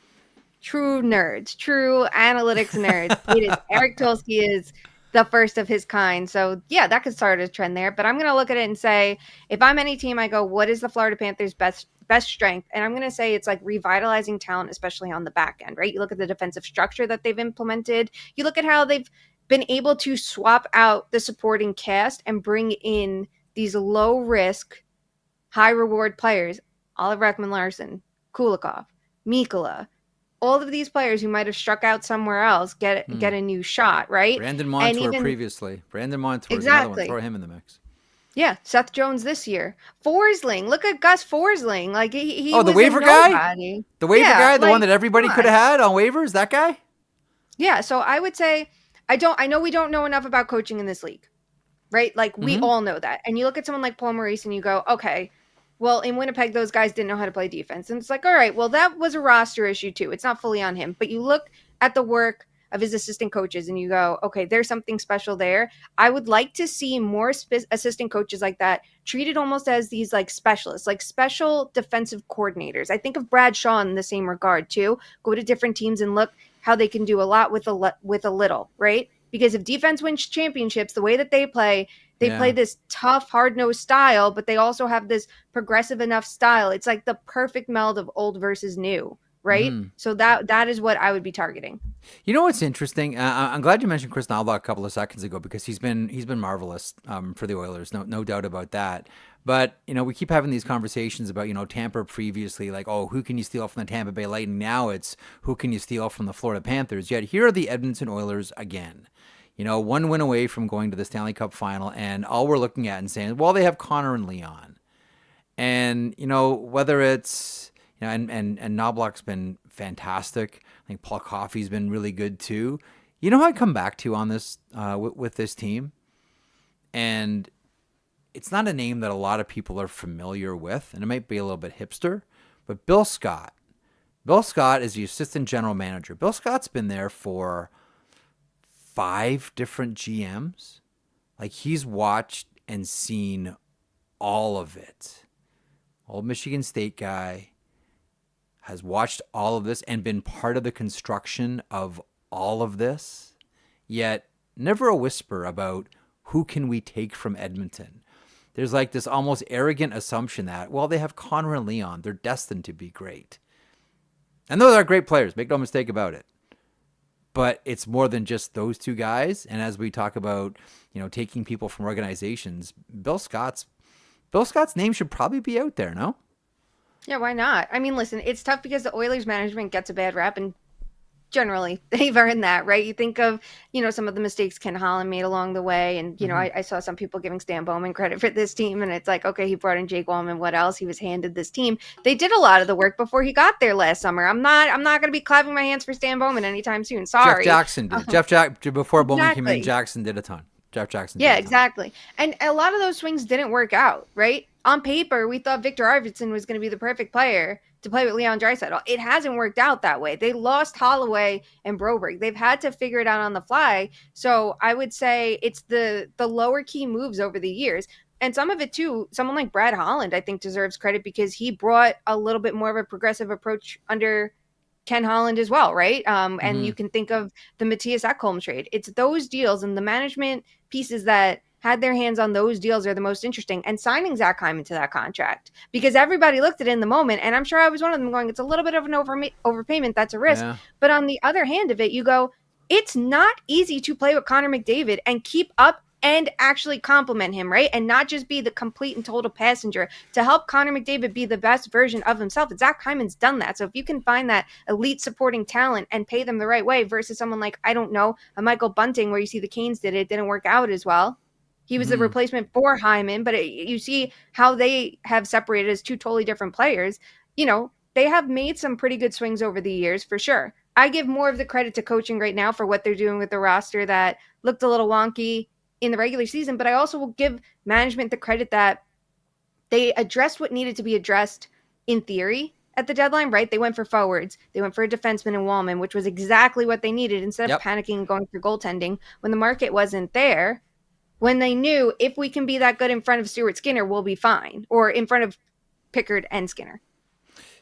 true nerds, true analytics nerds, it is Eric Tulsky is the first of his kind. So yeah, that could start a trend there. But I'm gonna look at it and say, if I'm any team, I go, what is the Florida Panthers' best strength? And I'm going to say it's like revitalizing talent, especially on the back end, right? You look at the defensive structure that they've implemented. You look at how they've been able to swap out the supporting cast and bring in these low risk, high reward players. Oliver Ekman-Larsson, Kulikov, Mikkola, all of these players who might have struck out somewhere else get a new shot, right? Brandon Montour previously. Brandon Montour is exactly. another one. Throw him in the mix. Yeah, Seth Jones this year. Forsling, look at Gus Forsling. Like he the was waiver guy, the waiver guy, the one that everybody could have had on waivers. That guy. Yeah, so I would say I know we don't know enough about coaching in this league, right? Like we all know that. And you look at someone like Paul Maurice and you go, okay, well in Winnipeg those guys didn't know how to play defense, and it's like, all right, well that was a roster issue too. It's not fully on him, but you look at the work of his assistant coaches and you go, okay, there's something special there. I would like to see more assistant coaches like that treated almost as these like specialists, like special defensive coordinators. I think of Brad Shaw in the same regard too. Go to different teams and look how they can do a lot with a little, right? Because if defense wins championships, the way that they play this tough, hard-nosed style, but they also have this progressive enough style. It's like the perfect meld of old versus new. Right. So that is what I would be targeting. You know what's interesting? I'm glad you mentioned Chris Nalbach a couple of seconds ago, because he's been marvelous for the Oilers. No doubt about that. But, we keep having these conversations about, Tampa previously, like, oh, who can you steal from the Tampa Bay Lightning? Now it's who can you steal from the Florida Panthers? Yet here are the Edmonton Oilers again. One win away from going to the Stanley Cup Final, and all we're looking at and saying, well, they have Connor and Leon. And, whether it's... and Knobloch's been fantastic. I think Paul Coffey's been really good too. You know who I come back to on this with this team? And it's not a name that a lot of people are familiar with, and it might be a little bit hipster, but Bill Scott. Bill Scott is the assistant general manager. Bill Scott's been there for 5 different GMs. Like, he's watched and seen all of it. Old Michigan State guy. Has watched all of this and been part of the construction of all of this, yet never a whisper about who can we take from Edmonton. There's like this almost arrogant assumption that, well, they have Connor and Leon. They're destined to be great. And those are great players, make no mistake about it. But it's more than just those two guys. And as we talk about, taking people from organizations, Bill Scott's name should probably be out there, no? Yeah, why not? I mean, listen, it's tough because the Oilers management gets a bad rap, and generally they've earned that, right? You think of, some of the mistakes Ken Holland made along the way. And, I saw some people giving Stan Bowman credit for this team. And it's like, okay, he brought in Jake Wallman. What else? He was handed this team. They did a lot of the work before he got there last summer. I'm not going to be clapping my hands for Stan Bowman anytime soon. Sorry. Jeff Jackson did. Before Bowman came in, Jackson did a ton. Jeff Jackson. Yeah, exactly. And a lot of those swings didn't work out, right? On paper, we thought Victor Arvidsson was going to be the perfect player to play with Leon Draisaitl. It hasn't worked out that way. They lost Holloway and Broberg. They've had to figure it out on the fly. So I would say it's the lower key moves over the years. And some of it too, someone like Brad Holland, I think, deserves credit because he brought a little bit more of a progressive approach under Ken Holland as well, right? And you can think of the Matthias Ekholm trade. It's those deals and the management pieces that had their hands on those deals are the most interesting. And signing Zach Hyman to that contract, because everybody looked at it in the moment, and I'm sure I was one of them going, it's a little bit of an overpayment. That's a risk. Yeah. But on the other hand of it, you go, it's not easy to play with Connor McDavid and keep up and actually compliment him, right? And not just be the complete and total passenger to help Connor McDavid be the best version of himself. And Zach Hyman's done that. So if you can find that elite supporting talent and pay them the right way versus someone like, I don't know, a Michael Bunting, where you see the Canes did it didn't work out as well. He was the replacement for Hyman, but you see how they have separated as two totally different players. You know, they have made some pretty good swings over the years, for sure. I give more of the credit to coaching right now for what they're doing with the roster that looked a little wonky in the regular season, but I also will give management the credit that they addressed what needed to be addressed in theory at the deadline, right? They went for forwards. They went for a defenseman in Wallman, which was exactly what they needed instead of panicking and going for goaltending when the market wasn't there, when they knew if we can be that good in front of Stuart Skinner, we'll be fine, or in front of Pickard and Skinner.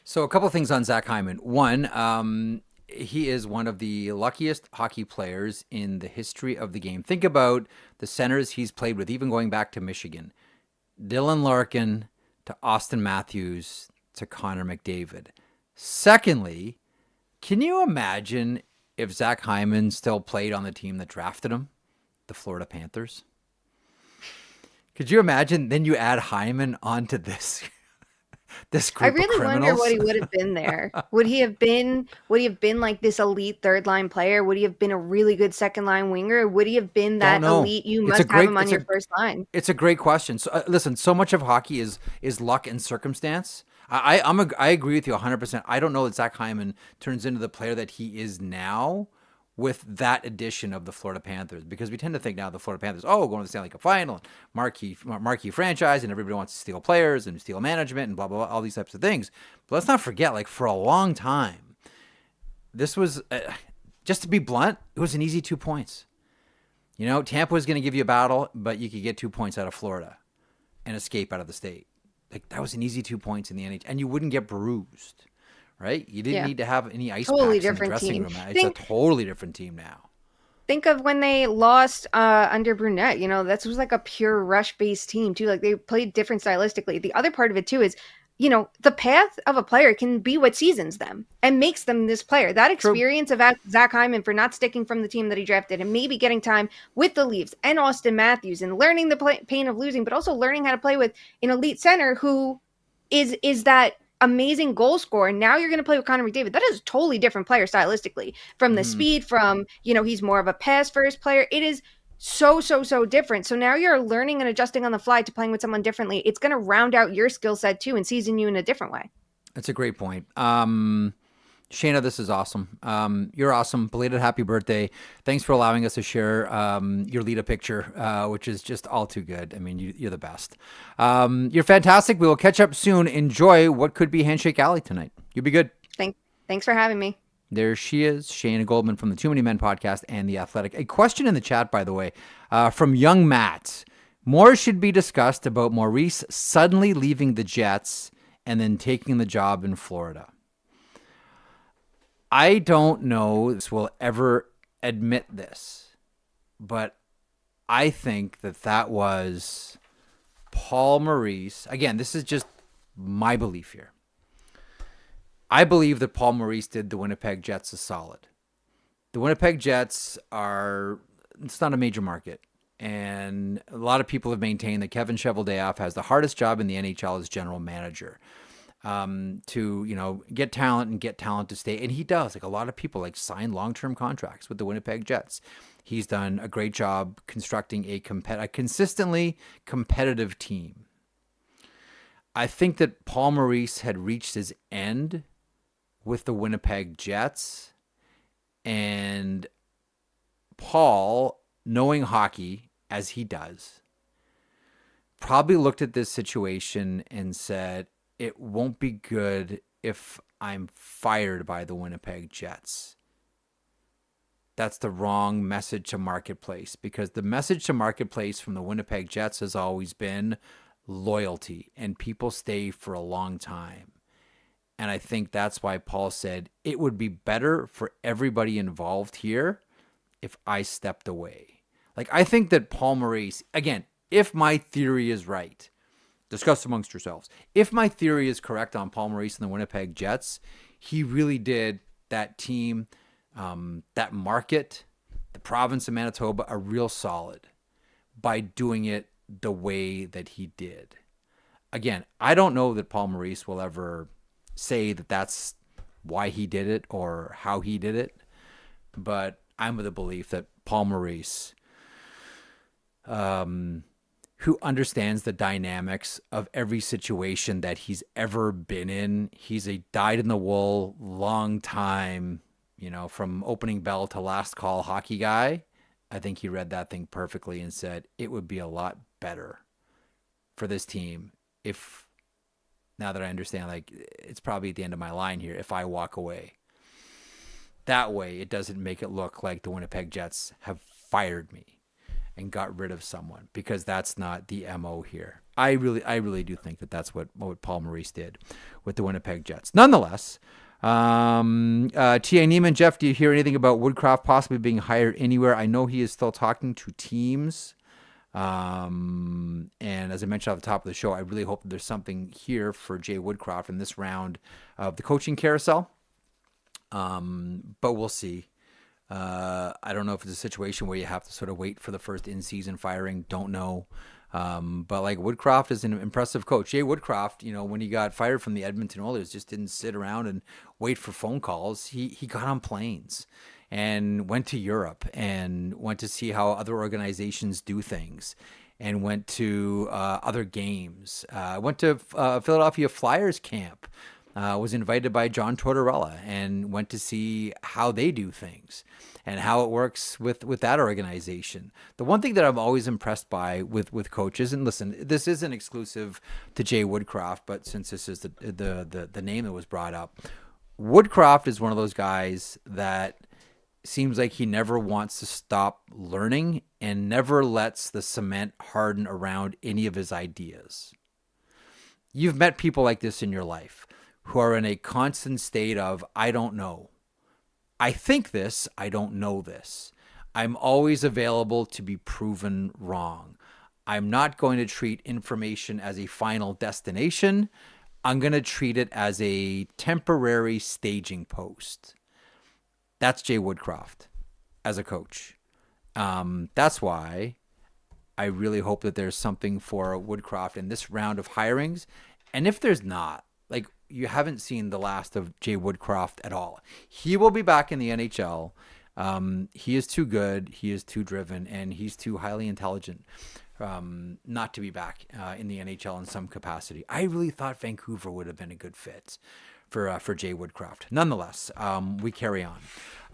So a couple things on Zach Hyman. One, he is one of the luckiest hockey players in the history of the game. Think about the centers he's played with, even going back to Michigan. Dylan Larkin to Austin Matthews to Connor McDavid. Secondly, can you imagine if Zach Hyman still played on the team that drafted him, the Florida Panthers? Could you imagine? Then you add Hyman onto this group I really of criminals. wonder what he would have been there. Would he have been like this elite third line player? Would he have been a really good second line winger? Or would he have been that elite? You must have him on your first line. It's a great question. So listen, so much of hockey is luck and circumstance. I agree with you 100%. I don't know that Zach Hyman turns into the player that he is now with that addition of the Florida Panthers, because we tend to think now the Florida Panthers, going to the Stanley Cup Final, marquee franchise, and everybody wants to steal players and steal management and blah, blah, blah, all these types of things. But let's not forget, like, for a long time, this was, just to be blunt, it was an easy 2 points. You know, Tampa was going to give you a battle, but you could get 2 points out of Florida and escape out of the state. Like, that was an easy 2 points in the NHL, and you wouldn't get bruised. Right? You didn't need to have any ice packs in the dressing room. It's a totally different team now. Think of when they lost under Brunette. You know, that was like a pure rush-based team, too. Like, they played different stylistically. The other part of it, too, is, you know, the path of a player can be what seasons them and makes them this player. That experience of Zach Hyman for not sticking from the team that he drafted and maybe getting time with the Leafs and Austin Matthews and learning the pain of losing, but also learning how to play with an elite center who is that amazing goal scorer. Now you're going to play with Connor McDavid. That is a totally different player stylistically, from the speed, from, you know, he's more of a pass first player. It is so different. So now you're learning and adjusting on the fly to playing with someone differently. It's going to round out your skill set too and season you in a different way. That's a great point. Shayna, this is awesome. You're awesome. Belated happy birthday. Thanks for allowing us to share your Lita picture, which is just all too good. I mean, you're the best. You're fantastic. We will catch up soon. Enjoy what could be Handshake Alley tonight. You'll be good. Thanks for having me. There she is, Shayna Goldman from the Too Many Men podcast and The Athletic. A question in the chat, by the way, from young Matt. More should be discussed about Maurice suddenly leaving the Jets and then taking the job in Florida. I don't know if this will ever admit this, but I think that was Paul Maurice. Again, this is just my belief here. I believe that Paul Maurice did the Winnipeg Jets a solid. The Winnipeg Jets it's not a major market. And a lot of people have maintained that Kevin Cheveldayoff has the hardest job in the NHL as general manager. To, you know, get talent to stay. And he does. Like, a lot of people sign long-term contracts with the Winnipeg Jets. He's done a great job constructing a consistently competitive team. I think that Paul Maurice had reached his end with the Winnipeg Jets. And Paul, knowing hockey as he does, probably looked at this situation and said, it won't be good if I'm fired by the Winnipeg Jets. That's the wrong message to marketplace, because the message to marketplace from the Winnipeg Jets has always been loyalty, and people stay for a long time. And I think that's why Paul said it would be better for everybody involved here if I stepped away. I think that Paul Maurice, again, if my theory is right, discuss amongst yourselves. If my theory is correct on Paul Maurice and the Winnipeg Jets, he really did that team, that market, the province of Manitoba, a real solid by doing it the way that he did. Again, I don't know that Paul Maurice will ever say that that's why he did it or how he did it, but I'm of the belief that Paul Maurice, who understands the dynamics of every situation that he's ever been in, he's a dyed-in-the-wool, long time, from opening bell to last call hockey guy. I think he read that thing perfectly and said it would be a lot better for this team if, now that I understand, like, it's probably at the end of my line here, if I walk away. That way it doesn't make it look like the Winnipeg Jets have fired me and got rid of someone, because that's not the MO here. I really do think that that's what Paul Maurice did with the Winnipeg Jets. Nonetheless, T.A. Neiman, Jeff, do you hear anything about Woodcroft possibly being hired anywhere? I know he is still talking to teams. And as I mentioned at the top of the show, I really hope that there's something here for Jay Woodcroft in this round of the coaching carousel. But we'll see. I don't know if it's a situation where you have to sort of wait for the first in-season firing. Don't know. But like, Woodcroft is an impressive coach. Jay Woodcroft, when he got fired from the Edmonton Oilers, just didn't sit around and wait for phone calls. He got on planes and went to Europe and went to see how other organizations do things, and went to other games. Went to Philadelphia Flyers camp. Was invited by John Tortorella and went to see how they do things and how it works with that organization. The one thing that I'm always impressed by with coaches, and listen, this isn't exclusive to Jay Woodcroft, but since this is the name that was brought up, Woodcroft is one of those guys that seems like he never wants to stop learning and never lets the cement harden around any of his ideas. You've met people like this in your life, who are in a constant state of, I don't know. I think this, I don't know this. I'm always available to be proven wrong. I'm not going to treat information as a final destination. I'm going to treat it as a temporary staging post. That's Jay Woodcroft as a coach. That's why I really hope that there's something for Woodcroft in this round of hirings. And if there's not, like, you haven't seen the last of Jay Woodcroft at all. He will be back in the NHL. He is too good. He is too driven, and he's too highly intelligent not to be back in the NHL in some capacity. I really thought Vancouver would have been a good fit for Jay Woodcroft. Nonetheless, we carry on.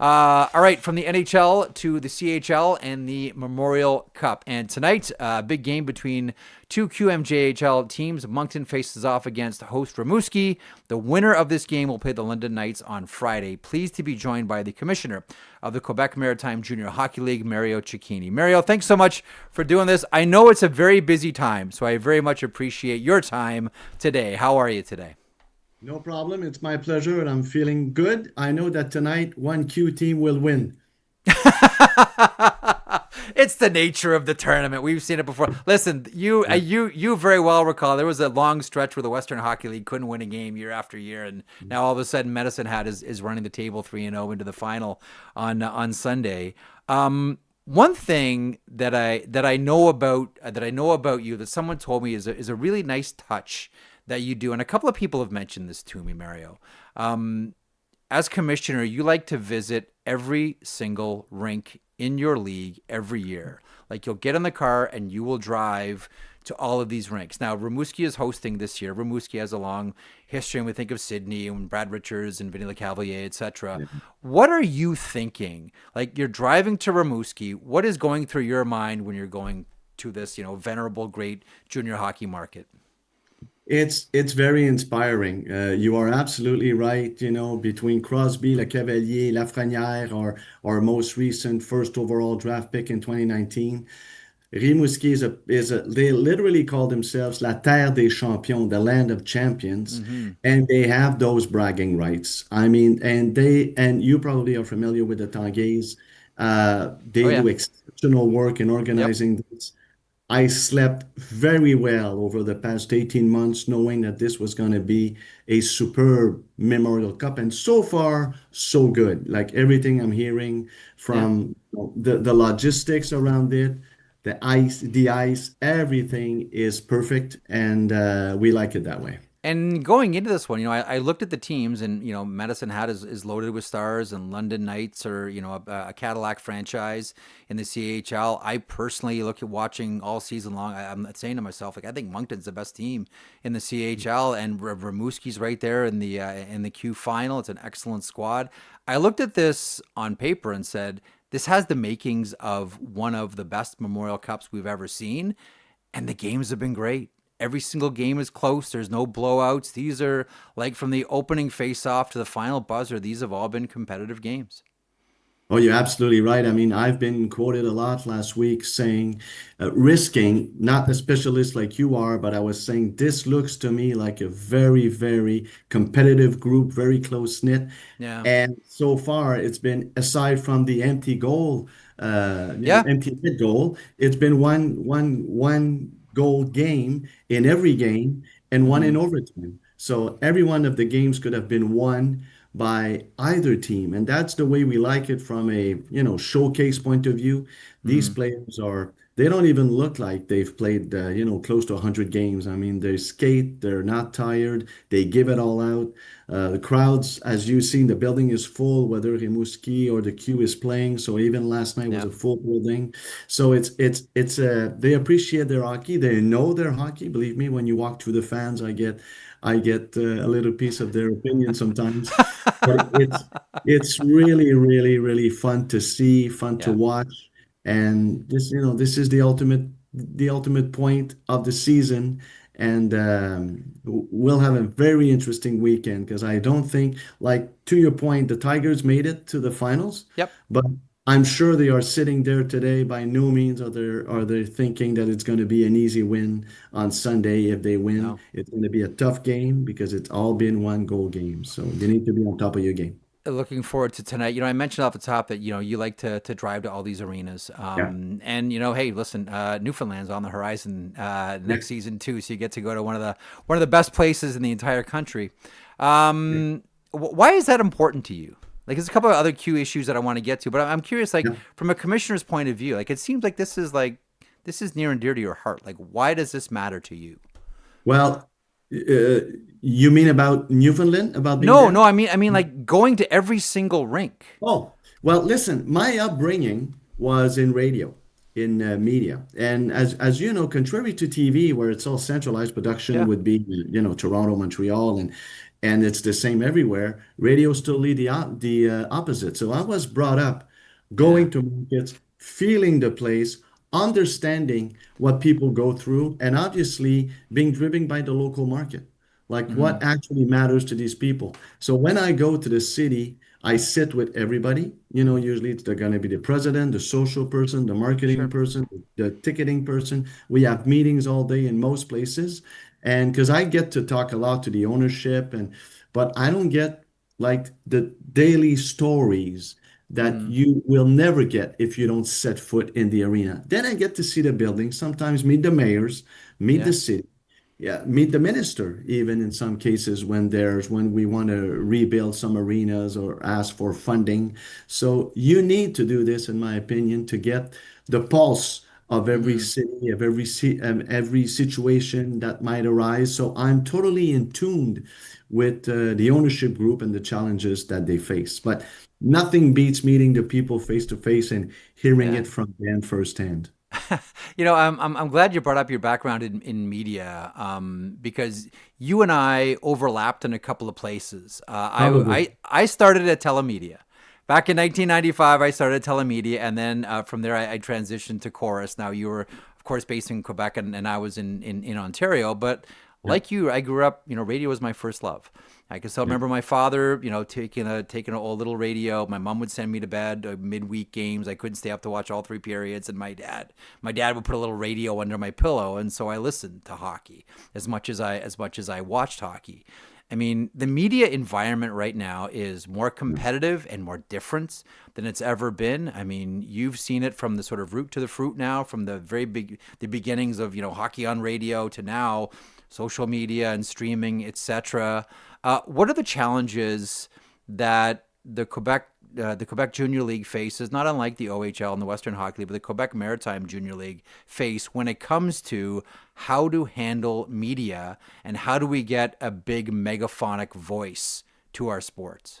All right, from the NHL to the CHL and the Memorial Cup. And tonight, big game between two QMJHL teams. Moncton faces off against host Rimouski. The winner of this game will play the London Knights on Friday. Pleased to be joined by the commissioner of the Quebec Maritime Junior Hockey League, Mario Cecchini. Mario, thanks so much for doing this. I know it's a very busy time, so I very much appreciate your time today. How are you today? No problem. It's my pleasure, and I'm feeling good. I know that tonight one Q team will win. It's the nature of the tournament. We've seen it before. Listen, you very well recall there was a long stretch where the Western Hockey League couldn't win a game year after year, and now all of a sudden Medicine Hat is running the table 3-0 into the final on Sunday. One thing that I know about you that someone told me is a really nice touch that you do, and a couple of people have mentioned this to me, Mario. As commissioner, you like to visit every single rink in your league every year. Like, you'll get in the car and you will drive to all of these rinks. Now, Rimouski is hosting this year. Rimouski has a long history, and we think of Sydney and Brad Richards and Vinny LeCavalier, etc. Yeah. What are you thinking? Like, you're driving to Rimouski. What is going through your mind when you're going to this, venerable, great junior hockey market? It's very inspiring. You are absolutely right. Between Crosby, LeCavalier, Lafrenière, our most recent first overall draft pick in 2019, Rimouski they literally call themselves La Terre des Champions, the land of champions, and they have those bragging rights. I mean, and you probably are familiar with the Tanguays. They do exceptional work in organizing this. I slept very well over the past 18 months, knowing that this was going to be a superb Memorial Cup. And so far, so good. Like, everything I'm hearing from the logistics around it, the ice, everything is perfect, and we like it that way. And going into this one, I looked at the teams, and Medicine Hat is loaded with stars, and London Knights are a Cadillac franchise in the CHL. I personally look at watching all season long. I'm saying to myself, like, I think Moncton's the best team in the CHL, and Rimouski's right there in the Q final. It's an excellent squad. I looked at this on paper and said, this has the makings of one of the best Memorial Cups we've ever seen, and the games have been great. Every single game is close. There's no blowouts. These are, like, from the opening face-off to the final buzzer, these have all been competitive games. Oh, you're absolutely right. I mean, I've been quoted a lot last week saying, risking, not a specialist like you are, but I was saying this looks to me like a very, very competitive group, very close-knit. Yeah. And so far, it's been, aside from the empty goal, Yeah. empty net goal, it's been one goal game in every game and one in overtime. So every one of the games could have been won by either team. And that's the way we like it from a, showcase point of view. These players they don't even look like they've played, close to 100 games. I mean, they skate, they're not tired, they give it all out. The crowds, as you've seen, the building is full, whether Rimouski or the Q is playing. So even last night was Yeah. a full building. So they appreciate their hockey. They know their hockey. Believe me, when you walk through the fans, I get a little piece of their opinion sometimes. But it's really, really, really fun to see, fun to Yeah. watch. And this is the ultimate point of the season. And we'll have a very interesting weekend because I don't think, like, to your point, the Tigers made it to the finals, Yep. but I'm sure they are sitting there today. By no means are they thinking that it's going to be an easy win on Sunday. If they win, No. it's going to be a tough game because it's all been one goal game. So you need to be on top of your game. Looking forward to tonight. I mentioned off the top that, you like to drive to all these arenas. Yeah. And, hey, listen, Newfoundland's on the horizon next season too. So you get to go to one of the best places in the entire country. Why is that important to you? Like, there's a couple of other Q issues that I want to get to, but I'm curious, like, from a commissioner's point of view, like, it seems like this is near and dear to your heart. Like, why does this matter to you? Well, you mean about Newfoundland, about being No, there? no, I mean, like, going to every single rink. Oh, well, listen, my upbringing was in radio, in media. And as you know, contrary to TV, where it's all centralized production Yeah. would be, Toronto, Montreal, and it's the same everywhere. Radio still lead the opposite. So I was brought up Yeah. going to markets, feeling the place, understanding what people go through, and obviously being driven by the local market, like what actually matters to these people. So when I go to the city, I sit with everybody. Usually it's going to be the president, the social person, the marketing Sure. person, the ticketing person. We have meetings all day in most places. And because I get to talk a lot to the ownership, but I don't get like the daily stories that you will never get if you don't set foot in the arena. Then I get to see the building, sometimes meet the mayors, meet the Yeah. city, yeah, meet the minister, even in some cases when we want to rebuild some arenas or ask for funding. So you need to do this, in my opinion, to get the pulse of every city, of every situation that might arise. So I'm totally in tune with the ownership group and the challenges that they face. But nothing beats meeting the people face to face and hearing Yeah. it from them firsthand. I'm glad you brought up your background in media, because you and I overlapped in a couple of places. Probably. I started at telemedia. Back in 1995, I started at telemedia, and then from there I transitioned to Chorus. Now, you were, of course, based in Quebec, and I was in Ontario, but like you, I grew up, radio was my first love. I can still remember my father, taking an old little radio. My mom would send me to bed midweek games. I couldn't stay up to watch all three periods. And my dad would put a little radio under my pillow, and so I listened to hockey as much as I watched hockey. I mean, the media environment right now is more competitive and more different than it's ever been. I mean, you've seen it from the sort of root to the fruit now, from the the beginnings of, hockey on radio to now social media and streaming, etc. What are the challenges that the Quebec the Quebec Junior League faces, not unlike the OHL and the Western Hockey League, but the Quebec Maritime Junior League face when it comes to how to handle media and how do we get a big megaphonic voice to our sports?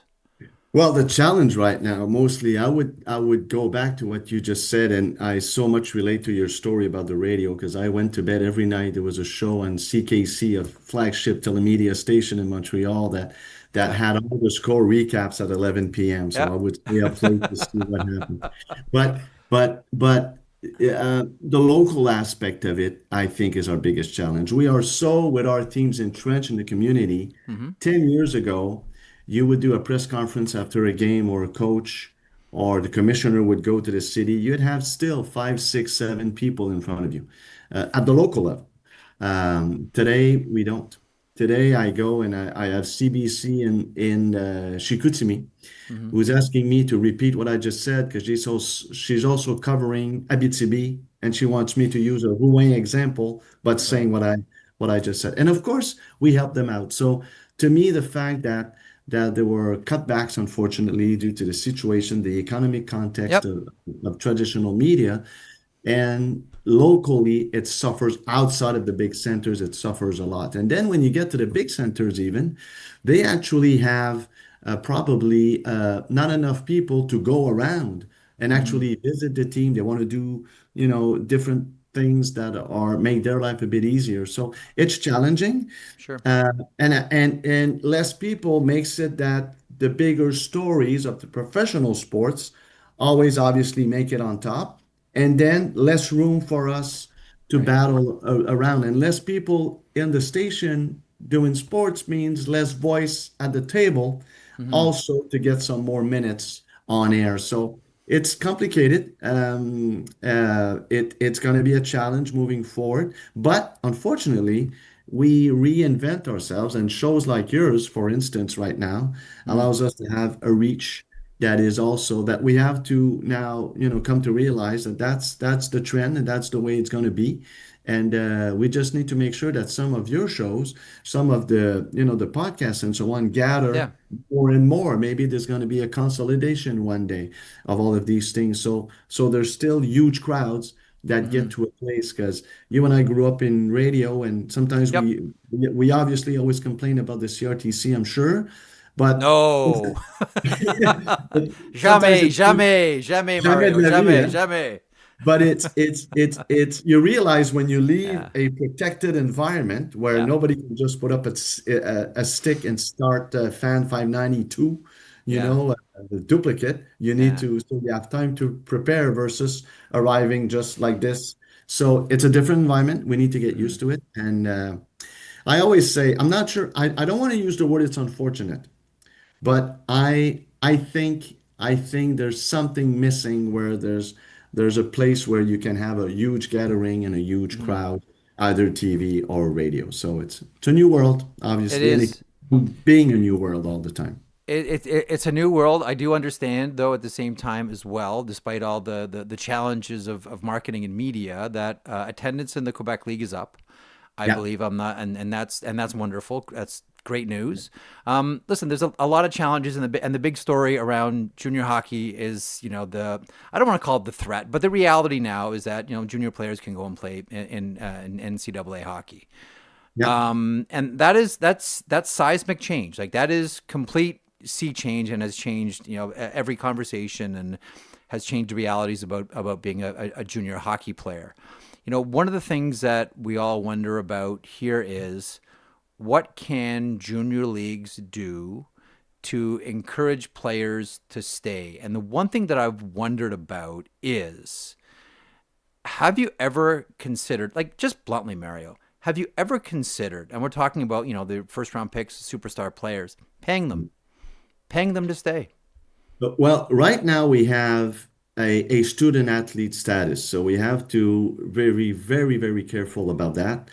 Well, the challenge right now, mostly, I would go back to what you just said, and I so much relate to your story about the radio because I went to bed every night. There was a show on CKC, a flagship telemedia station in Montreal that had all the score recaps at 11 p.m. So Yeah. I would stay up late to see what happened. But the local aspect of it, I think, is our biggest challenge. We are so, with our teams entrenched in the community. 10 years ago, you would do a press conference after a game, or a coach or the commissioner would go to the city. You'd have still 5, 6, 7 people in front of you at the local level. Today, we don't. Today, I go and I have CBC in Chicoutimi, who's asking me to repeat what I just said because she's also covering Abitibi, and she wants me to use a Rouen example, but saying what I just said. And of course, we help them out. So to me, the fact that there were cutbacks, unfortunately, due to the situation, the economic context of traditional media, and locally, it suffers. Outside of the big centers, it suffers a lot. And then when you get to the big centers even, they actually have probably not enough people to go around and actually visit the team. They want to do, different things that make their life a bit easier. So it's challenging. Sure. And less people makes it that the bigger stories of the professional sports always obviously make it on top. And then less room for us to battle around, and less people in the station doing sports means less voice at the table, also to get some more minutes on air. So it's complicated. It's going to be a challenge moving forward. But unfortunately, we reinvent ourselves, and shows like yours, for instance, right now, allows us to have a reach that is also that we have to now, come to realize that that's the trend and that's the way it's going to be. And we just need to make sure that some of your shows, some of the podcasts and so on, gather more and more. Maybe there's going to be a consolidation one day of all of these things. So there's still huge crowds that get to a place, because you and I grew up in radio, and sometimes we obviously always complain about the CRTC, I'm sure. But No. sometimes Jamais, Mario, jamais. But it's you realize when you leave a protected environment where nobody can just put up a stick and start fan 592, the duplicate. You need to, so you have time to prepare versus arriving just like this. So it's a different environment. We need to get used to it. And I always say, I'm not sure. I don't want to use the word it's unfortunate, but I think there's something missing where there's a place where you can have a huge gathering and a huge crowd, either TV or radio. So it's a new world, obviously. It is. Being a new world all the time. It's a new world. I do understand, though, at the same time as well, despite all the challenges of marketing and media, that attendance in the Quebec League is up. I believe I'm not, and that's wonderful. That's great news. Listen, there's a lot of challenges, and the big story around junior hockey is, I don't want to call it the threat, but the reality now is that junior players can go and play in NCAA hockey. Yeah. And that's seismic change. Like, that is complete sea change, and has changed every conversation, and has changed the realities about being a junior hockey player. One of the things that we all wonder about here is, what can junior leagues do to encourage players to stay? And the one thing that I've wondered about is, have you ever considered, like, just bluntly, Mario, have you ever considered, and we're talking about, the first round picks, superstar players, paying them to stay? Well, right now we have a student athlete status, so we have to very, very, very careful about that.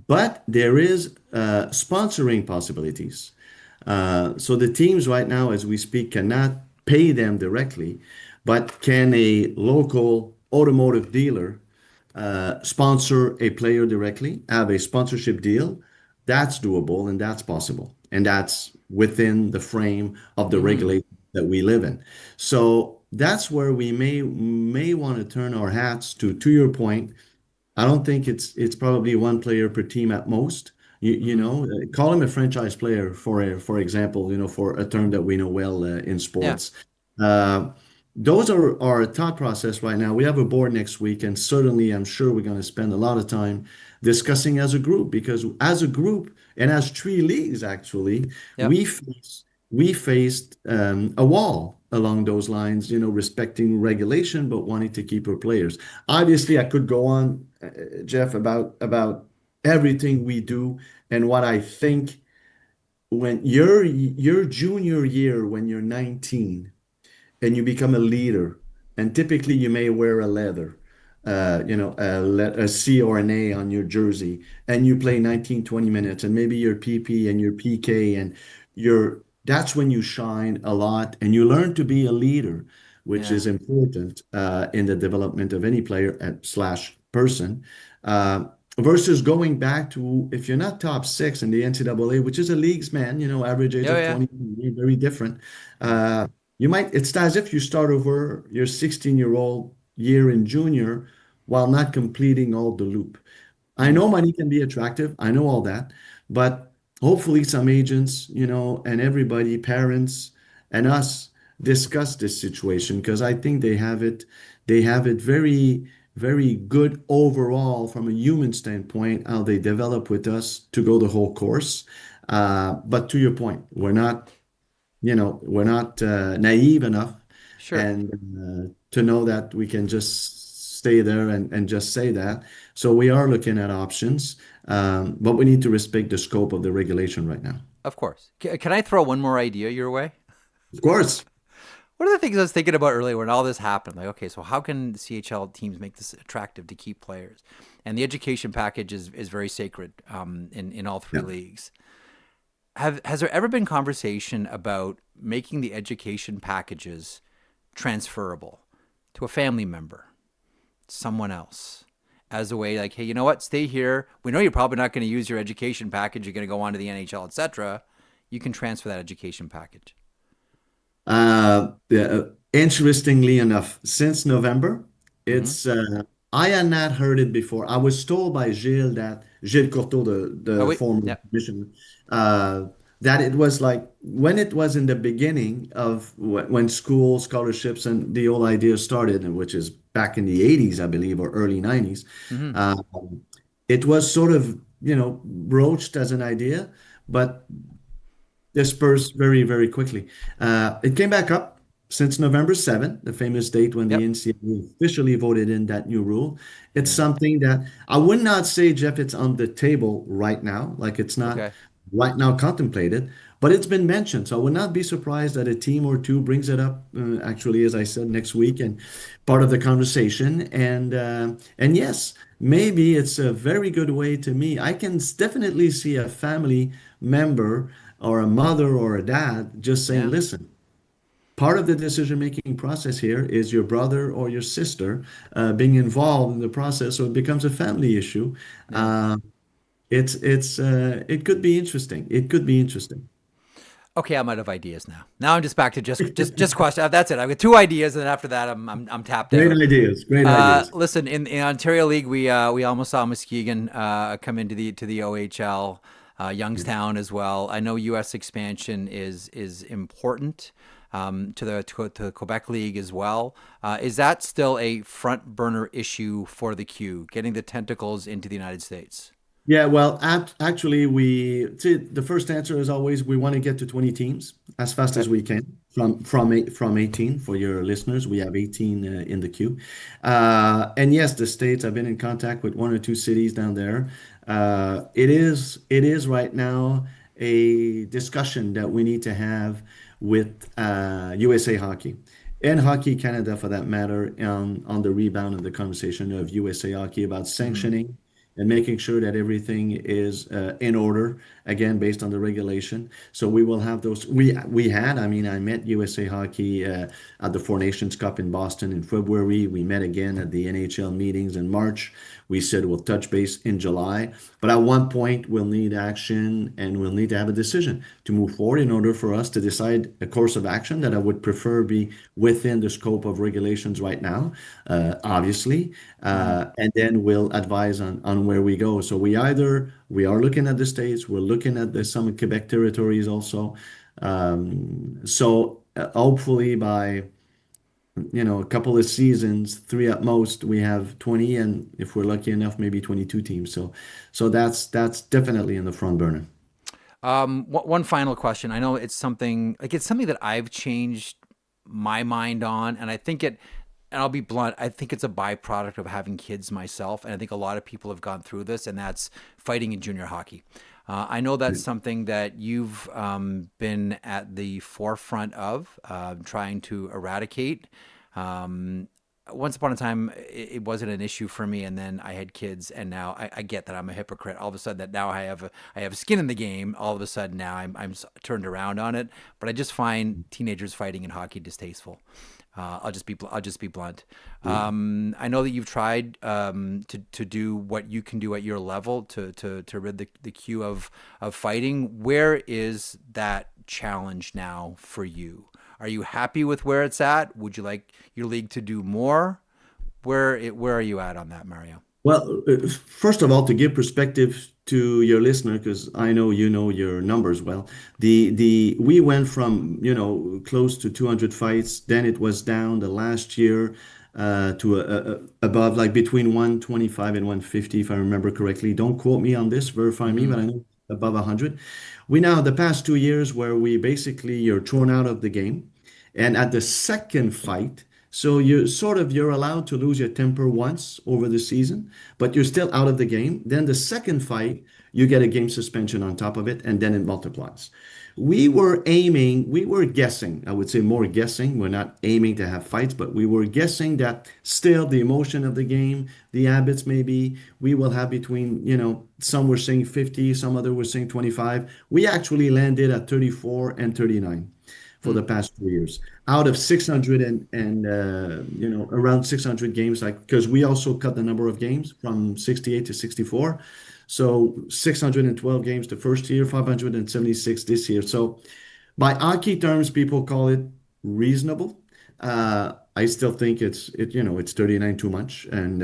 But there is sponsoring possibilities. So the teams right now, as we speak, cannot pay them directly, but can a local automotive dealer sponsor a player directly, have a sponsorship deal? That's doable, and that's possible. and that's within the frame of the Mm-hmm. regulation that we live in. So that's where we may want to turn our hats to your point. I don't think it's probably one player per team at most. You Mm-hmm. know, call him a franchise player for example, for a term that we know well in Yeah. sports. Uh, those are our thought process right now. We have a board next week, and certainly I'm sure we're going to spend a lot of time discussing as a group because as a group and as three leagues actually, Yep. we faced a wall along those lines, respecting regulation but wanting to keep our players. Obviously, I could go on, Jeff, about everything we do and what I think when your junior year, when you're 19 and you become a leader, and typically you may wear a leather, a C or an A on your jersey, and you play 19, 20 minutes, and maybe your PP and your PK, and that's when you shine a lot, and you learn to be a leader, which Yeah. is important in the development of any player slash person. Uh, Versus going back to if you're not top six in the NCAA, which is a leagues man, average age Oh of yeah. 20, very different. It's as if you start over your 16-year-old year in junior while not completing all the loop. I Mm. know money can be attractive. I know all that. But hopefully some agents, and everybody, parents and us discuss this situation because I think they have it very, very good overall from a human standpoint, how they develop with us to go the whole course. But to your point, we're not naive enough Sure. and to know that we can just stay there and just say that. So we are looking at options, but we need to respect the scope of the regulation right now. Of course. Can I throw one more idea your way? Of course. One of the things I was thinking about earlier when all this happened, like, okay, so how can the CHL teams make this attractive to keep players? And the education package is very sacred in all three Yeah. leagues. Has there ever been conversation about making the education packages transferable to a family member, someone else, as a way like, hey, you know what? Stay here. We know you're probably not going to use your education package. You're going to go on to the NHL, etc. You can transfer that education package. Yeah, interestingly enough, since November, Mm-hmm. it's I had not heard it before. I was told by Gilles Courteau, Oh the wait, former yeah, commissioner, uh, that it was like when it was in the beginning of when school scholarships and the whole idea started, and which is back in the 80s, I believe, or early 90s. mm-hmm. Um, it was sort of, broached as an idea, but dispersed very, very quickly. It came back up since November 7th, the famous date when the Yep, NCAA officially voted in that new rule. It's yeah, something that I would not say, Jeff, it's on the table right now, like it's not okay, right now contemplated, but it's been mentioned. So I would not be surprised that a team or two brings it up, actually, as I said, next week and part of the conversation. And yes, maybe it's a very good way to me. I can definitely see a family member or a mother or a dad just saying, yeah, listen, part of the decision-making process here is your brother or your sister being involved in the process, so it becomes a family issue. yeah. Uh, it could be interesting. It could be interesting. Okay, I'm out of ideas now. Now I'm just back to just question. That's it. I've got two ideas, and then after that, I'm tapped Great out. ideas. Great ideas. Listen, in Ontario League, we almost saw Muskegon come into the OHL, Youngstown as well. I know U.S. expansion is important to Quebec League as well. Is that still a front burner issue for the Q, getting the tentacles into the United States? Yeah, well, actually, the first answer is always we want to get to 20 teams as fast Okay. as we can from 18 for your listeners. We have 18 in the queue. And yes, the states, I've been in contact with one or two cities down there. It is right now a discussion that we need to have with USA Hockey and Hockey Canada for that matter on the rebound of the conversation of USA Hockey about Mm-hmm. sanctioning and making sure that everything is in order, again, based on the regulation. So we will have those. I mean, I met USA Hockey at the Four Nations Cup in Boston in February. We met again at the NHL meetings in March. We said we'll touch base in July, but at one point we'll need action and we'll need to have a decision to move forward in order for us to decide a course of action that I would prefer be within the scope of regulations right now, obviously, and then we'll advise on where we go. So we are looking at the States, we're looking at some Quebec territories also. So hopefully by a couple of seasons, 3 at most, we have 20, and if we're lucky enough, maybe 22 teams. So that's definitely in the front burner. One final question. I know it's something that I've changed my mind on, and I think and I'll be blunt, I think it's a byproduct of having kids myself, and I think a lot of people have gone through this, and that's fighting in junior hockey. I know that's something that you've been at the forefront of, trying to eradicate. Once upon a time, it wasn't an issue for me, and then I had kids, and now I get that I'm a hypocrite. All of a sudden, that now I have skin in the game. All of a sudden, now I'm turned around on it. But I just find teenagers fighting in hockey distasteful. I'll just be blunt. I know that you've tried to do what you can do at your level to rid the queue of fighting. Where is that challenge now for you? Are you happy with where it's at? Would you like your league to do more? Where are you at on that, Mario? Well, first of all, to give perspective to your listener, because I know you know your numbers well, we went from close to 200 fights, then it was down the last year to above, like between 125 and 150, if I remember correctly. Don't quote me on this, verify me, but I know above 100. We now, the past 2 years, where you're thrown out of the game, and at the second fight. So you're allowed to lose your temper once over the season, but you're still out of the game. Then the second fight, you get a game suspension on top of it, and then it multiplies. We were guessing, I would say more guessing. We're not aiming to have fights, but we were guessing that still the emotion of the game, the habits maybe, we will have between, some were saying 50, some other were saying 25. We actually landed at 34 and 39. For the past 2 years, out of 600 and around 600 games, because we also cut the number of games from 68 to 64, so 612 games the first year, 576 this year. So by hockey terms, people call it reasonable. I still think it's 39 too much, and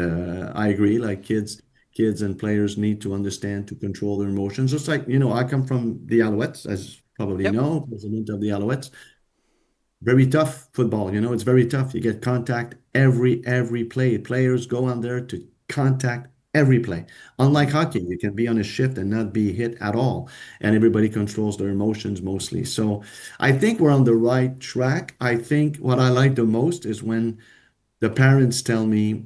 I agree. Like kids and players need to understand to control their emotions. Just like I come from the Alouettes, as probably know, president of the Alouettes. Very tough football, it's very tough. You get contact every play. Players go on there to contact every play. Unlike hockey, you can be on a shift and not be hit at all, and everybody controls their emotions mostly. So I think we're on the right track. I think what I like the most is when the parents tell me,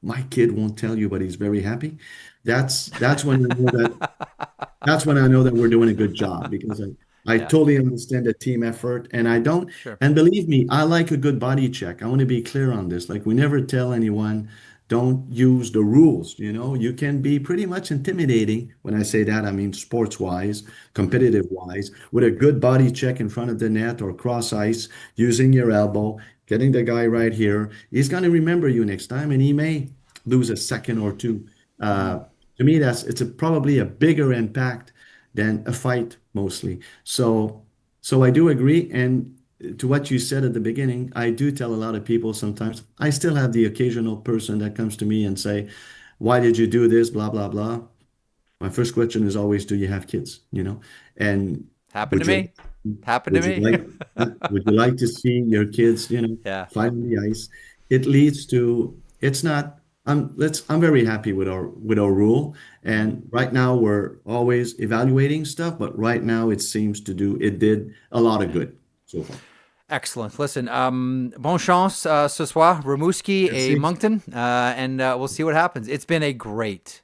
my kid won't tell you, but he's very happy. That's when I know that we're doing a good job, because I totally understand the team effort, and I don't. Sure. And believe me, I like a good body check. I want to be clear on this. Like, we never tell anyone, don't use the rules. You can be pretty much intimidating. When I say that, I mean sports-wise, competitive-wise, with a good body check in front of the net or cross ice, using your elbow, getting the guy right here. He's going to remember you next time, and he may lose a second or two. To me, it's probably a bigger impact than a fight mostly. So I do agree. And to what you said at the beginning, I do tell a lot of people sometimes. I still have the occasional person that comes to me and say, why did you do this? Blah, blah, blah. My first question is always, do you have kids? And Happened to me. Would you like to see your kids, fight on the ice? It leads to, it's not, I'm very happy with our rule, and right now we're always evaluating stuff, but right now it did a lot of good so far. Excellent. Listen, bon chance ce soir, Rimouski et Moncton, and we'll see what happens. It's been a great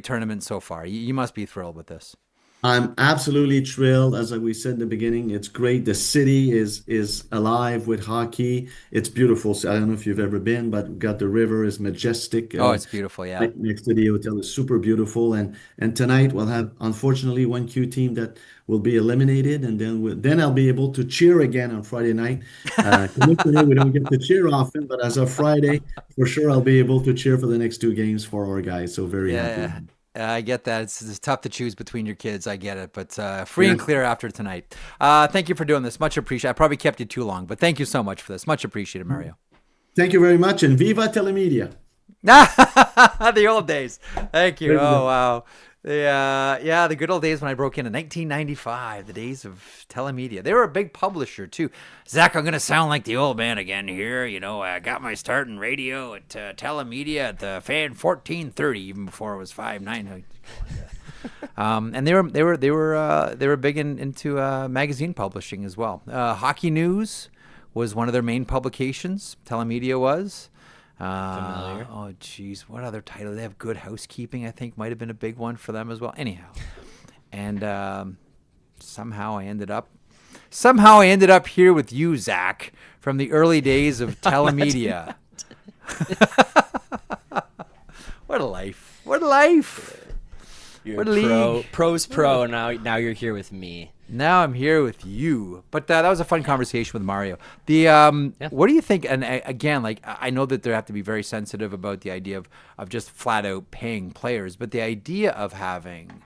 tournament so far. You must be thrilled with this. I'm absolutely thrilled. As we said in the beginning, it's great. The city is alive with hockey. It's beautiful. So I don't know if you've ever been, but we've got the river is majestic. Oh, it's beautiful. Yeah. Right next to the hotel is super beautiful. And tonight we'll have unfortunately one Q team that will be eliminated, and then I'll be able to cheer again on Friday night. Traditionally, we don't get to cheer often, but as of Friday, for sure I'll be able to cheer for the next two games for our guys. So very happy. Yeah. I get that. It's tough to choose between your kids. I get it, but free and clear after tonight. Thank you for doing this. Much appreciated. I probably kept you too long, but thank you so much for this. Much appreciated, Mario. Thank you very much, and Viva Telemedia. The old days. Thank you. Oh, wow. The good old days when I broke in 1995, the days of Telemedia. They were a big publisher, too. Zach, I'm going to sound like the old man again here. You know, I got my start in radio at Telemedia at the Fan 1430, even before it was 5'9". And they were big into magazine publishing as well. Hockey News was one of their main publications. Telemedia was. Familiar. Oh, geez. What other title? They have Good Housekeeping, I think, might have been a big one for them as well. Anyhow. And somehow I ended up here with you, Zach, from the early days of Telemedia. What a life. What a life. You're What a league. Pro's pro. Now you're here with me. Now I'm here with you. But that was a fun conversation with Mario. What do you think? And again, like, I know that they have to be very sensitive about the idea of just flat out paying players, but the idea of having,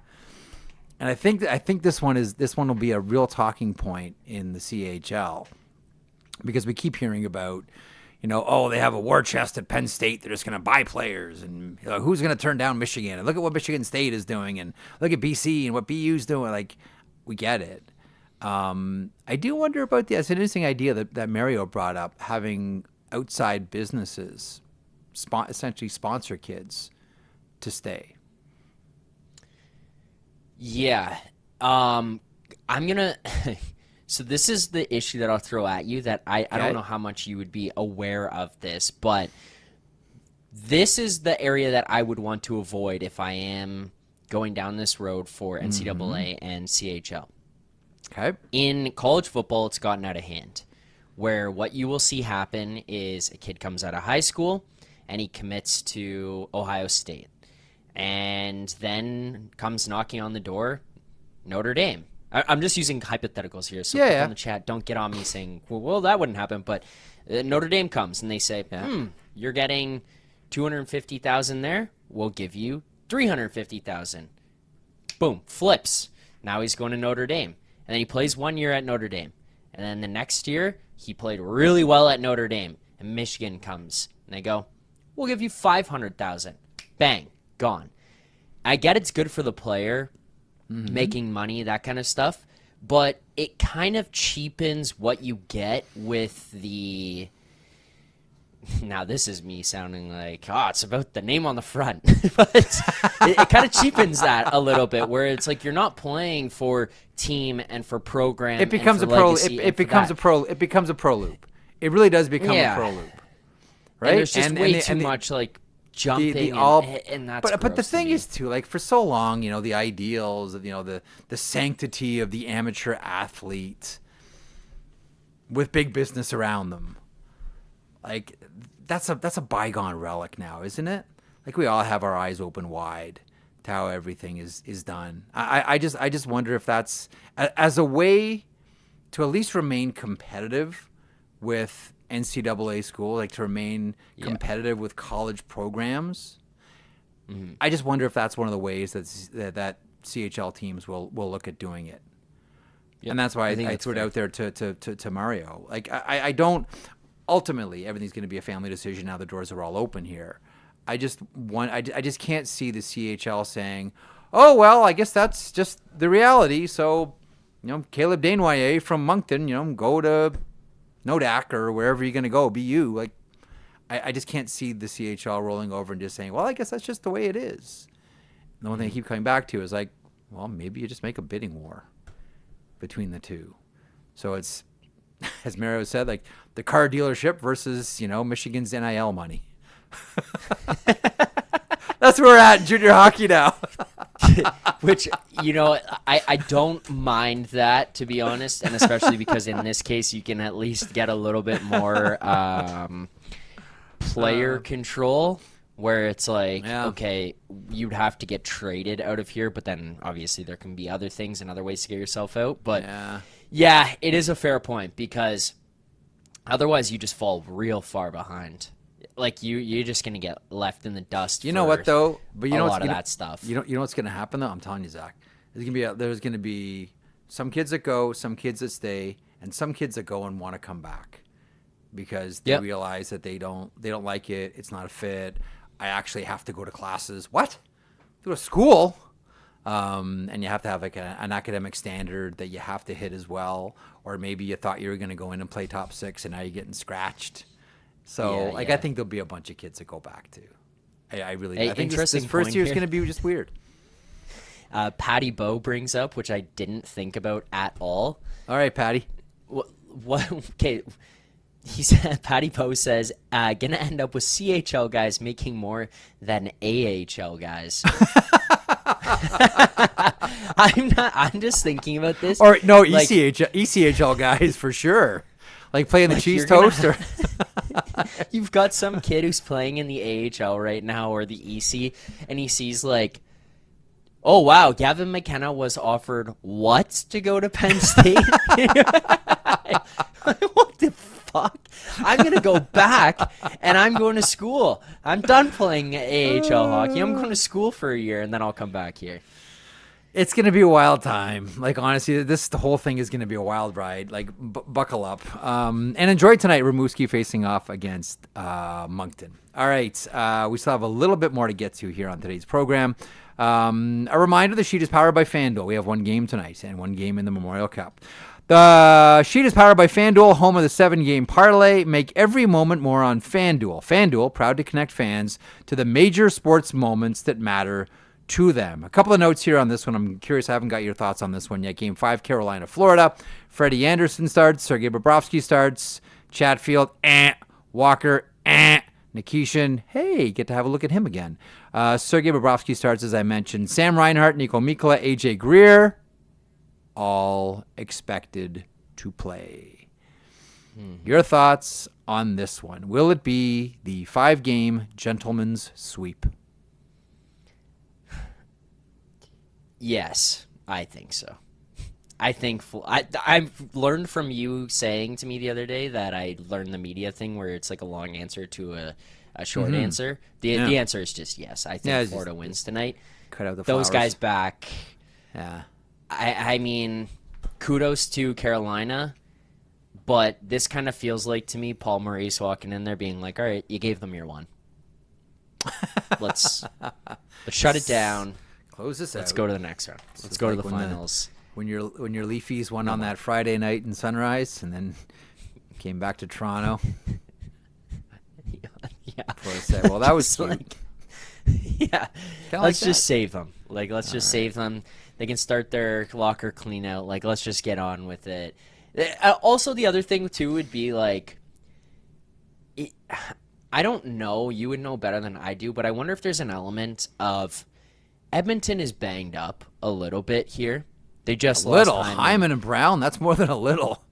and I think this one will be a real talking point in the CHL, because we keep hearing about, they have a war chest at Penn State. They're just going to buy players, and who's going to turn down Michigan? And look at what Michigan State is doing, and look at BC and what BU's doing. Like, we get it. I do wonder about it's an interesting idea that Mario brought up, having outside businesses essentially sponsor kids to stay. Yeah. I'm going to... So this is the issue that I'll throw at you that I don't know how much you would be aware of this, but this is the area that I would want to avoid if I am going down this road for NCAA and CHL. Okay. In college football, it's gotten out of hand, where what you will see happen is a kid comes out of high school and he commits to Ohio State, and then comes knocking on the door, Notre Dame. I'm just using hypotheticals here, so people in the chat don't get on me saying, well, that wouldn't happen, but Notre Dame comes and they say, you're getting $250,000 there, we'll give you $350,000. Boom, flips. Now he's going to Notre Dame. And then he plays 1 year at Notre Dame. And then the next year, he played really well at Notre Dame. And Michigan comes. And they go, we'll give you $500,000. Bang, gone. I get it's good for the player, making money, that kind of stuff. But it kind of cheapens what you get with the... Now, this is me sounding like, it's about the name on the front. But it kind of cheapens that a little bit, where it's like you're not playing for team and for program. It becomes a pro. It becomes a pro. It becomes a pro loop. It really does become a pro loop, right? And there's just way too much like jumping, and that's. But the thing is too, like, for so long, the ideals of the sanctity of the amateur athlete with big business around them. Like, that's a bygone relic now, isn't it? Like, we all have our eyes open wide to how everything is done. I just wonder if that's as a way to at least remain competitive with NCAA school, like to remain competitive with college programs. I just wonder if that's one of the ways that CHL teams will look at doing it. Yep. And that's why I threw it out there to Mario. Like, I don't. Ultimately, everything's going to be a family decision now the doors are all open here. I just can't see the CHL saying, oh, well, I guess that's just the reality. So, Caleb Desnoyers from Moncton, go to Nodak or wherever you're going to go, BU. Like, I just can't see the CHL rolling over and just saying, well, I guess that's just the way it is. And the one thing I keep coming back to is like, well, maybe you just make a bidding war between the two. So it's, as Mario said, like the car dealership versus, Michigan's NIL money. That's where we're at in junior hockey now. Which, I don't mind that, to be honest, and especially because in this case you can at least get a little bit more player control, where it's like, okay, you'd have to get traded out of here, but then obviously there can be other things and other ways to get yourself out. But yeah, it is a fair point, because otherwise you just fall real far behind. Like you're just gonna get left in the dust. You know what though? But you know a lot of that stuff. You know what's gonna happen though? I'm telling you, Zach. There's gonna be some kids that go, some kids that stay, and some kids that go and want to come back because they realize that they don't like it. It's not a fit. I actually have to go to classes. What? Go to school? And you have to have like an academic standard that you have to hit as well. Or maybe you thought you were going to go in and play top 6 and now you're getting scratched. So I think there'll be a bunch of kids that go back too. I really do. I think this first year is going to be just weird. Patty Bowe brings up, which I didn't think about at all. All right, Patty. What? Okay. He said, Patty Bowe says, gonna end up with CHL guys making more than AHL guys. I'm just thinking about this. Or no, like, ECHL guys for sure. Like playing the cheese toast. You've got some kid who's playing in the AHL right now or the EC, and he sees like, oh wow, Gavin McKenna was offered what to go to Penn State? What the fuck? I'm going to go back and I'm going to school. I'm done playing AHL hockey. I'm going to school for a year and then I'll come back here. It's going to be a wild time. Like, honestly, the whole thing is going to be a wild ride. Like, buckle up. And enjoy tonight, Rimouski facing off against Moncton. All right. We still have a little bit more to get to here on today's program. A reminder, the sheet is powered by FanDuel. We have one game tonight and one game in the Memorial Cup. The sheet is powered by FanDuel, home of the 7-game parlay. Make every moment more on FanDuel. FanDuel, proud to connect fans to the major sports moments that matter to them. A couple of notes here on this one. I'm curious, I haven't got your thoughts on this one yet. Game 5, Carolina, Florida. Freddie Anderson starts. Sergei Bobrovsky starts. Chatfield, Walker, Nikishin, hey, get to have a look at him again. Sergei Bobrovsky starts, as I mentioned. Sam Reinhart, Nico Mikkola, AJ Greer, all expected to play. Your thoughts on this one? Will it be the 5-game gentleman's sweep? Yes, I think so. I think I've learned from you saying to me the other day that I learned the media thing where it's like a long answer to a short answer. The answer is just yes. I think Florida wins tonight. Cut out the Those guys back. Yeah. I mean, kudos to Carolina, but this kind of feels like to me Paul Maurice walking in there being like, all right, you gave them your one. Let's shut it down. Close this out. Let's go to the next round. Let's go to the finals. When your Leafies won on that Friday night in Sunrise and then came back to Toronto. Yeah. Well, that was like, yeah. Let's just save them. Like, let's just save them. They can start their locker clean out. Like, let's just get on with it. Also, the other thing, too, would be, like, I don't know. You would know better than I do, but I wonder if there's an element of Edmonton is banged up a little bit here. They just lost Hyman and Brown. That's more than a little.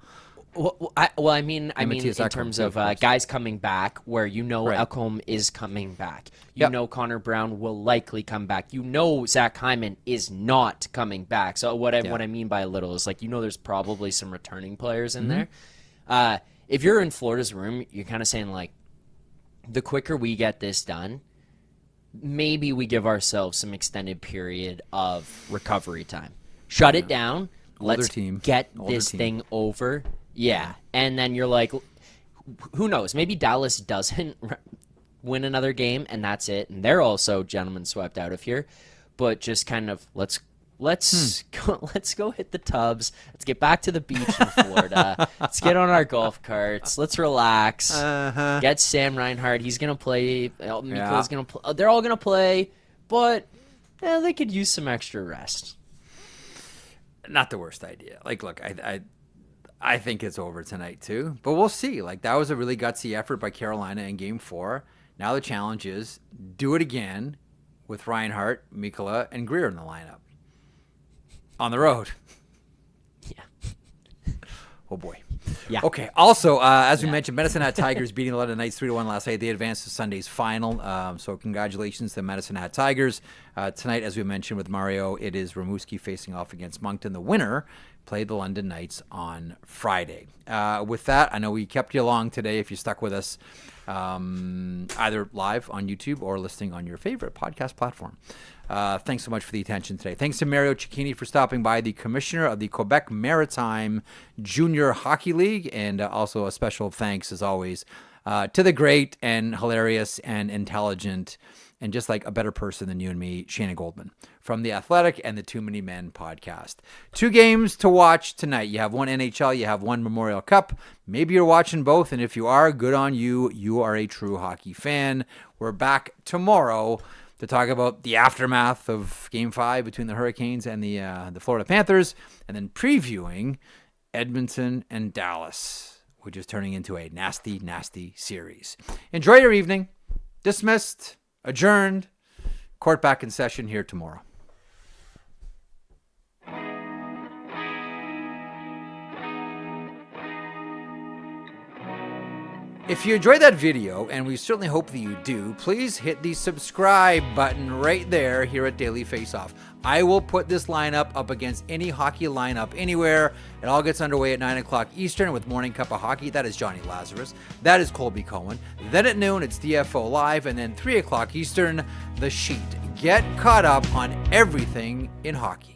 I mean, in terms of guys coming back, where Ekholm is coming back. You know Connor Brown will likely come back. You know Zach Hyman is not coming back. So what I mean by a little is like there's probably some returning players in there. If you're in Florida's room, you're kind of saying like, the quicker we get this done, maybe we give ourselves some extended period of recovery time. Shut it down. Let's get this thing over. Yeah. And then you're like, who knows? Maybe Dallas doesn't win another game, and that's it. And they're also gentlemen swept out of here. But just kind of let's go hit the tubs. Let's get back to the beach in Florida. Let's get on our golf carts. Let's relax. Get Sam Reinhart. He's gonna play. Mikola's gonna play. They're all gonna play, but they could use some extra rest. Not the worst idea. Like, look, I think it's over tonight too, but we'll see. Like, that was a really gutsy effort by Carolina in Game 4. Now the challenge is do it again with Reinhart, Mikkola, and Greer in the lineup. On the road. Yeah. Oh, boy. Yeah. Okay. Also, as we mentioned, Medicine Hat Tigers beating the London Knights 3-1 last night. They advanced to Sunday's final. So congratulations to Medicine Hat Tigers. Tonight, as we mentioned with Mario, it is Rimouski facing off against Moncton. The winner played the London Knights on Friday. With that, I know we kept you along today if you stuck with us, either live on YouTube or listening on your favorite podcast platform. Thanks so much for the attention today. Thanks to Mario Cecchini for stopping by, the commissioner of the Quebec Maritime Junior Hockey League, and also a special thanks, as always, to the great and hilarious and intelligent and just like a better person than you and me, Shayna Goldman, from The Athletic and the Too Many Men podcast. 2 games to watch tonight. You have one NHL, you have one Memorial Cup. Maybe you're watching both, and if you are, good on you. You are a true hockey fan. We're back tomorrow to talk about the aftermath of Game 5 between the Hurricanes and the Florida Panthers, and then previewing Edmonton and Dallas, which is turning into a nasty, nasty series. Enjoy your evening. Dismissed, adjourned, court back in session here tomorrow. If you enjoyed that video, and we certainly hope that you do, please hit the subscribe button right there here at Daily Faceoff. I will put this lineup up against any hockey lineup anywhere. It all gets underway at 9 o'clock Eastern with Morning Cup of Hockey. That is Johnny Lazarus. That is Colby Cohen. Then at noon, it's DFO Live. And then 3 o'clock Eastern, The Sheet. Get caught up on everything in hockey.